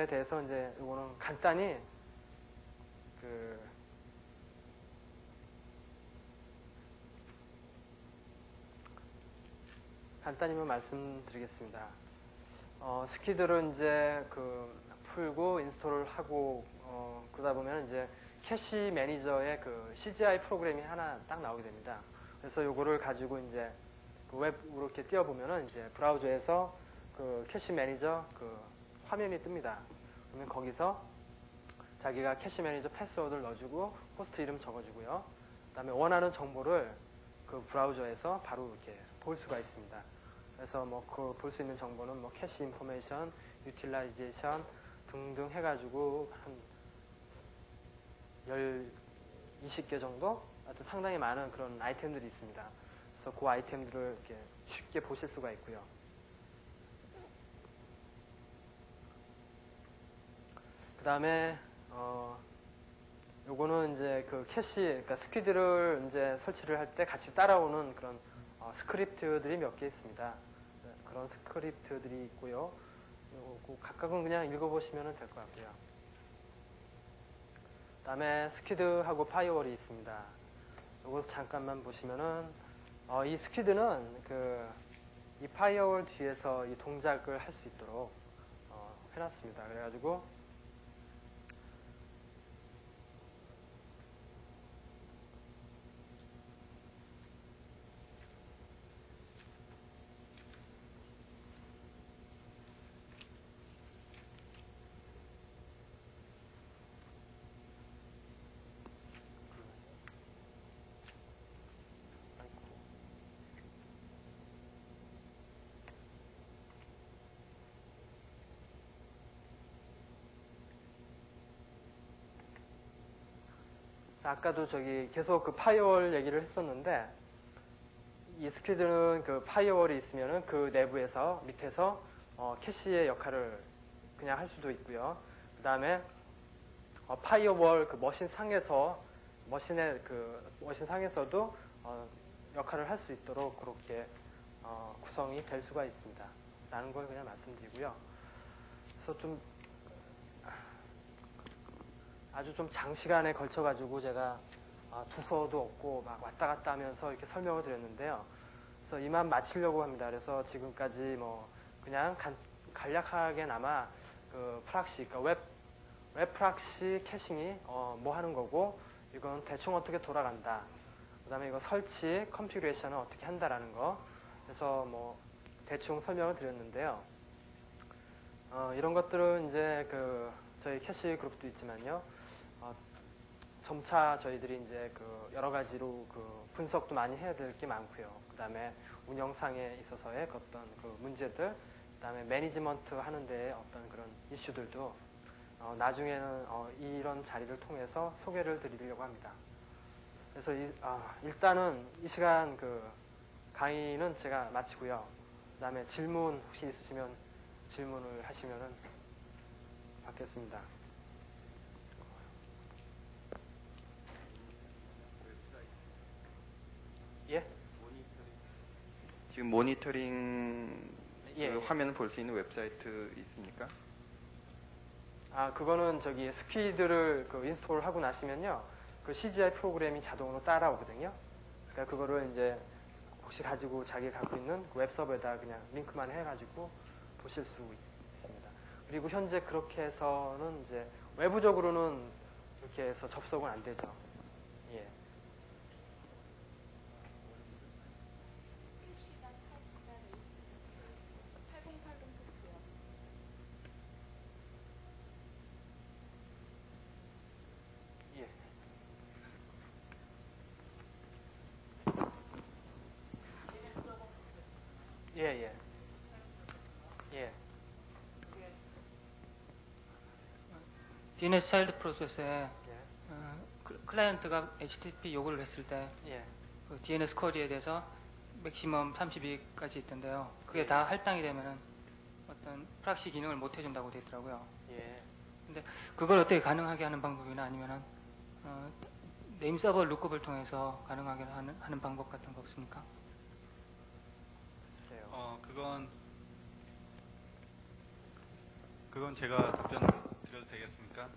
대해서 이제 이거는 간단히 간단히만 말씀드리겠습니다. 스퀴드를 이제 풀고 인스톨을 하고 그러다 보면 이제 캐시 매니저의 그 CGI 프로그램이 하나 딱 나오게 됩니다. 그래서 요거를 가지고 이제 그 웹으로 이렇게 띄워보면은 이제 브라우저에서 그 캐시 매니저 그 화면이 뜹니다. 그러면 거기서 자기가 캐시 매니저 패스워드를 넣어주고 호스트 이름 적어주고요. 그다음에 원하는 정보를 그 브라우저에서 바로 이렇게 볼 수가 있습니다. 그래서 뭐 그 볼 수 있는 정보는 뭐 캐시 인포메이션, 유틸라이제이션 등등 해가지고 한 20개 정도? 하여튼 상당히 많은 그런 아이템들이 있습니다. 그래서 그 아이템들을 이렇게 쉽게 보실 수가 있고요. 그 다음에 요거는 이제 그 캐시, 그러니까 스퀴드를 이제 설치를 할 때 같이 따라오는 그런 스크립트들이 몇 개 있습니다. 그런 스크립트들이 있고요. 요거 각각은 그냥 읽어보시면 될 것 같고요. 그 다음에 스퀴드하고 파이어월이 있습니다. 요거 잠깐만 보시면은 이 스퀴드는 이 파이어월 뒤에서 이 동작을 할 수 있도록 해놨습니다. 그래가지고 아까도 저기 계속 그 파이어월 얘기를 했었는데, 이 스퀴드는 그 파이어월이 있으면은 그 내부에서 밑에서 캐시의 역할을 그냥 할 수도 있고요. 그 다음에 파이어월 그 머신 상에서도 역할을 할 수 있도록 그렇게 구성이 될 수가 있습니다. 라는 걸 그냥 말씀드리고요. 그래서 좀 아주 좀 장시간에 걸쳐가지고 제가 두서도 없고 막 왔다 갔다 하면서 이렇게 설명을 드렸는데요. 그래서 이만 마치려고 합니다. 그래서 지금까지 뭐 그냥 간략하게나마 그 프락시, 그러니까 웹 프락시 캐싱이 뭐 하는 거고, 이건 대충 어떻게 돌아간다. 그 다음에 이거 설치, 컨피그레이션은 어떻게 한다라는 거. 그래서 뭐 대충 설명을 드렸는데요. 이런 것들은 이제 저희 캐시 그룹도 있지만요. 점차 저희들이 이제 그 여러 가지로 그 분석도 많이 해야 될 게 많고요. 그 다음에 운영상에 있어서의 어떤 그 문제들, 그 다음에 매니지먼트 하는 데의 어떤 그런 이슈들도 나중에는 이런 자리를 통해서 소개를 드리려고 합니다. 그래서 일단은 이 시간 그 강의는 제가 마치고요. 그 다음에 질문 혹시 있으시면 질문을 하시면은 받겠습니다. 예? 지금 모니터링 예. 그 화면을 볼 수 있는 웹사이트 있습니까? 그거는 저기 스피드를 그 인스톨하고 나시면요. 그 CGI 프로그램이 자동으로 따라오거든요. 그러니까 그거를 이제 혹시 가지고 자기 갖고 있는 그 웹서버에다 그냥 링크만 해가지고 보실 수 있습니다. 그리고 현재 그렇게 해서는 이제 외부적으로는 이렇게 해서 접속은 안 되죠. 예. 예. 예, 예. 예. DNS 차일드 프로세스에 예. 클라이언트가 HTTP 요구를 했을 때 예. 그 DNS 쿼리에 대해서 맥시멈 32까지 있던데요. 그게 예. 다 할당이 되면은 어떤 프락시 기능을 못 해준다고 되어 있더라고요. 예. 근데 그걸 어떻게 가능하게 하는 방법이나 아니면은 네임 서버 룩업을 통해서 가능하게 하는 방법 같은 거 없습니까? 그래요. 그건 제가 답변 드려도 되겠습니까?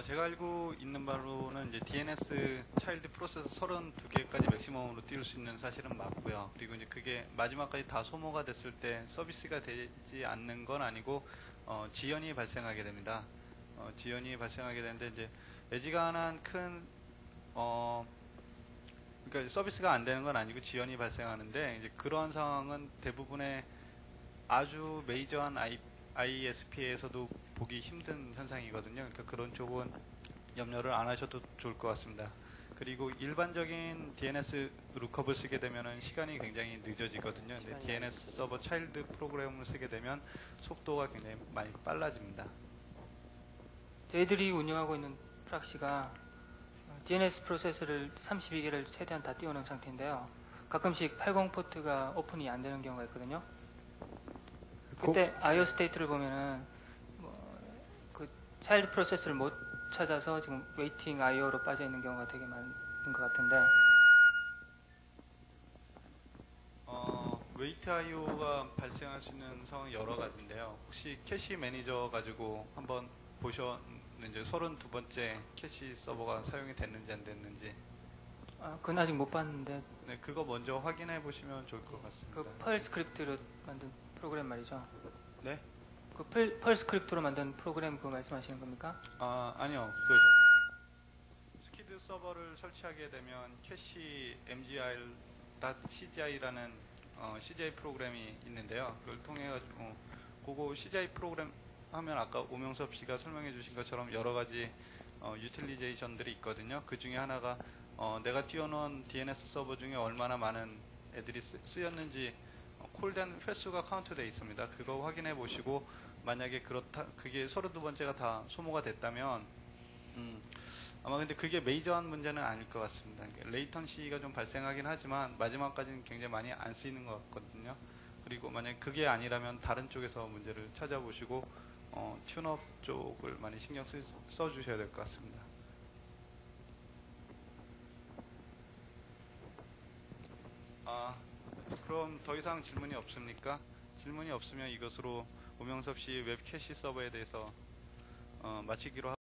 제가 알고 있는 바로는 이제 DNS 차일드 프로세스 32개까지 맥시멈으로 띄울 수 있는 사실은 맞고요. 그리고 이제 그게 마지막까지 다 소모가 됐을 때 서비스가 되지 않는 건 아니고, 지연이 발생하게 됩니다. 지연이 발생하게 되는데, 이제 애지간한 그러니까 서비스가 안 되는 건 아니고 지연이 발생하는데, 이제 그러한 상황은 대부분의 아주 메이저한 ISP에서도 보기 힘든 현상이거든요. 그러니까 그런 쪽은 염려를 안 하셔도 좋을 것 같습니다. 그리고 일반적인 DNS 룩업을 쓰게 되면 시간이 굉장히 늦어지거든요. 근데 DNS 서버 차일드 프로그램을 쓰게 되면 속도가 굉장히 많이 빨라집니다. 저희들이 운영하고 있는 프락시가 DNS 프로세스를 32개를 최대한 다 띄워놓은 상태인데요. 가끔씩 80 포트가 오픈이 안 되는 경우가 있거든요. 그때 IO 스테이트를 보면은 그 차일드 프로세스를 못 찾아서 지금 웨이팅 IO로 빠져 있는 경우가 되게 많은 것 같은데. 웨이트 IO가 발생할 수 있는 상황이 여러 가지인데요. 혹시 캐시 매니저 가지고 한번 보셨는지 32번째 캐시 서버가 사용이 됐는지 안 됐는지. 그건 아직 못 봤는데. 네, 그거 먼저 확인해 보시면 좋을 것 같습니다. 그 펄 스크립트로 만든 프로그램 말이죠. 네? 그 펄 스크립트로 만든 프로그램 그거 말씀하시는 겁니까? 아니요. 스키드 서버를 설치하게 되면 캐시 mgr.cgi라는 CGI 프로그램이 있는데요. 그걸 통해 가지고 그거 CGI 프로그램 하면 아까 오명섭 씨가 설명해 주신 것처럼 여러 가지 유틸리제이션들이 있거든요. 그 중에 하나가 내가 띄워놓은 DNS 서버 중에 얼마나 많은 애들이 쓰였는지 콜된 횟수가 카운트되어 있습니다. 그거 확인해 보시고 만약에 그게 32번째가 다 소모가 됐다면 아마 근데 그게 메이저한 문제는 아닐 것 같습니다. 레이턴시가 좀 발생하긴 하지만 마지막까지는 굉장히 많이 안 쓰이는 것 같거든요. 그리고 만약 그게 아니라면 다른 쪽에서 문제를 찾아보시고 튠업 쪽을 많이 신경 써주셔야 될 것 같습니다. 그럼 더 이상 질문이 없습니까? 질문이 없으면 이것으로 오명섭 씨 웹 캐시 서버에 대해서 마치기로 하겠습니다.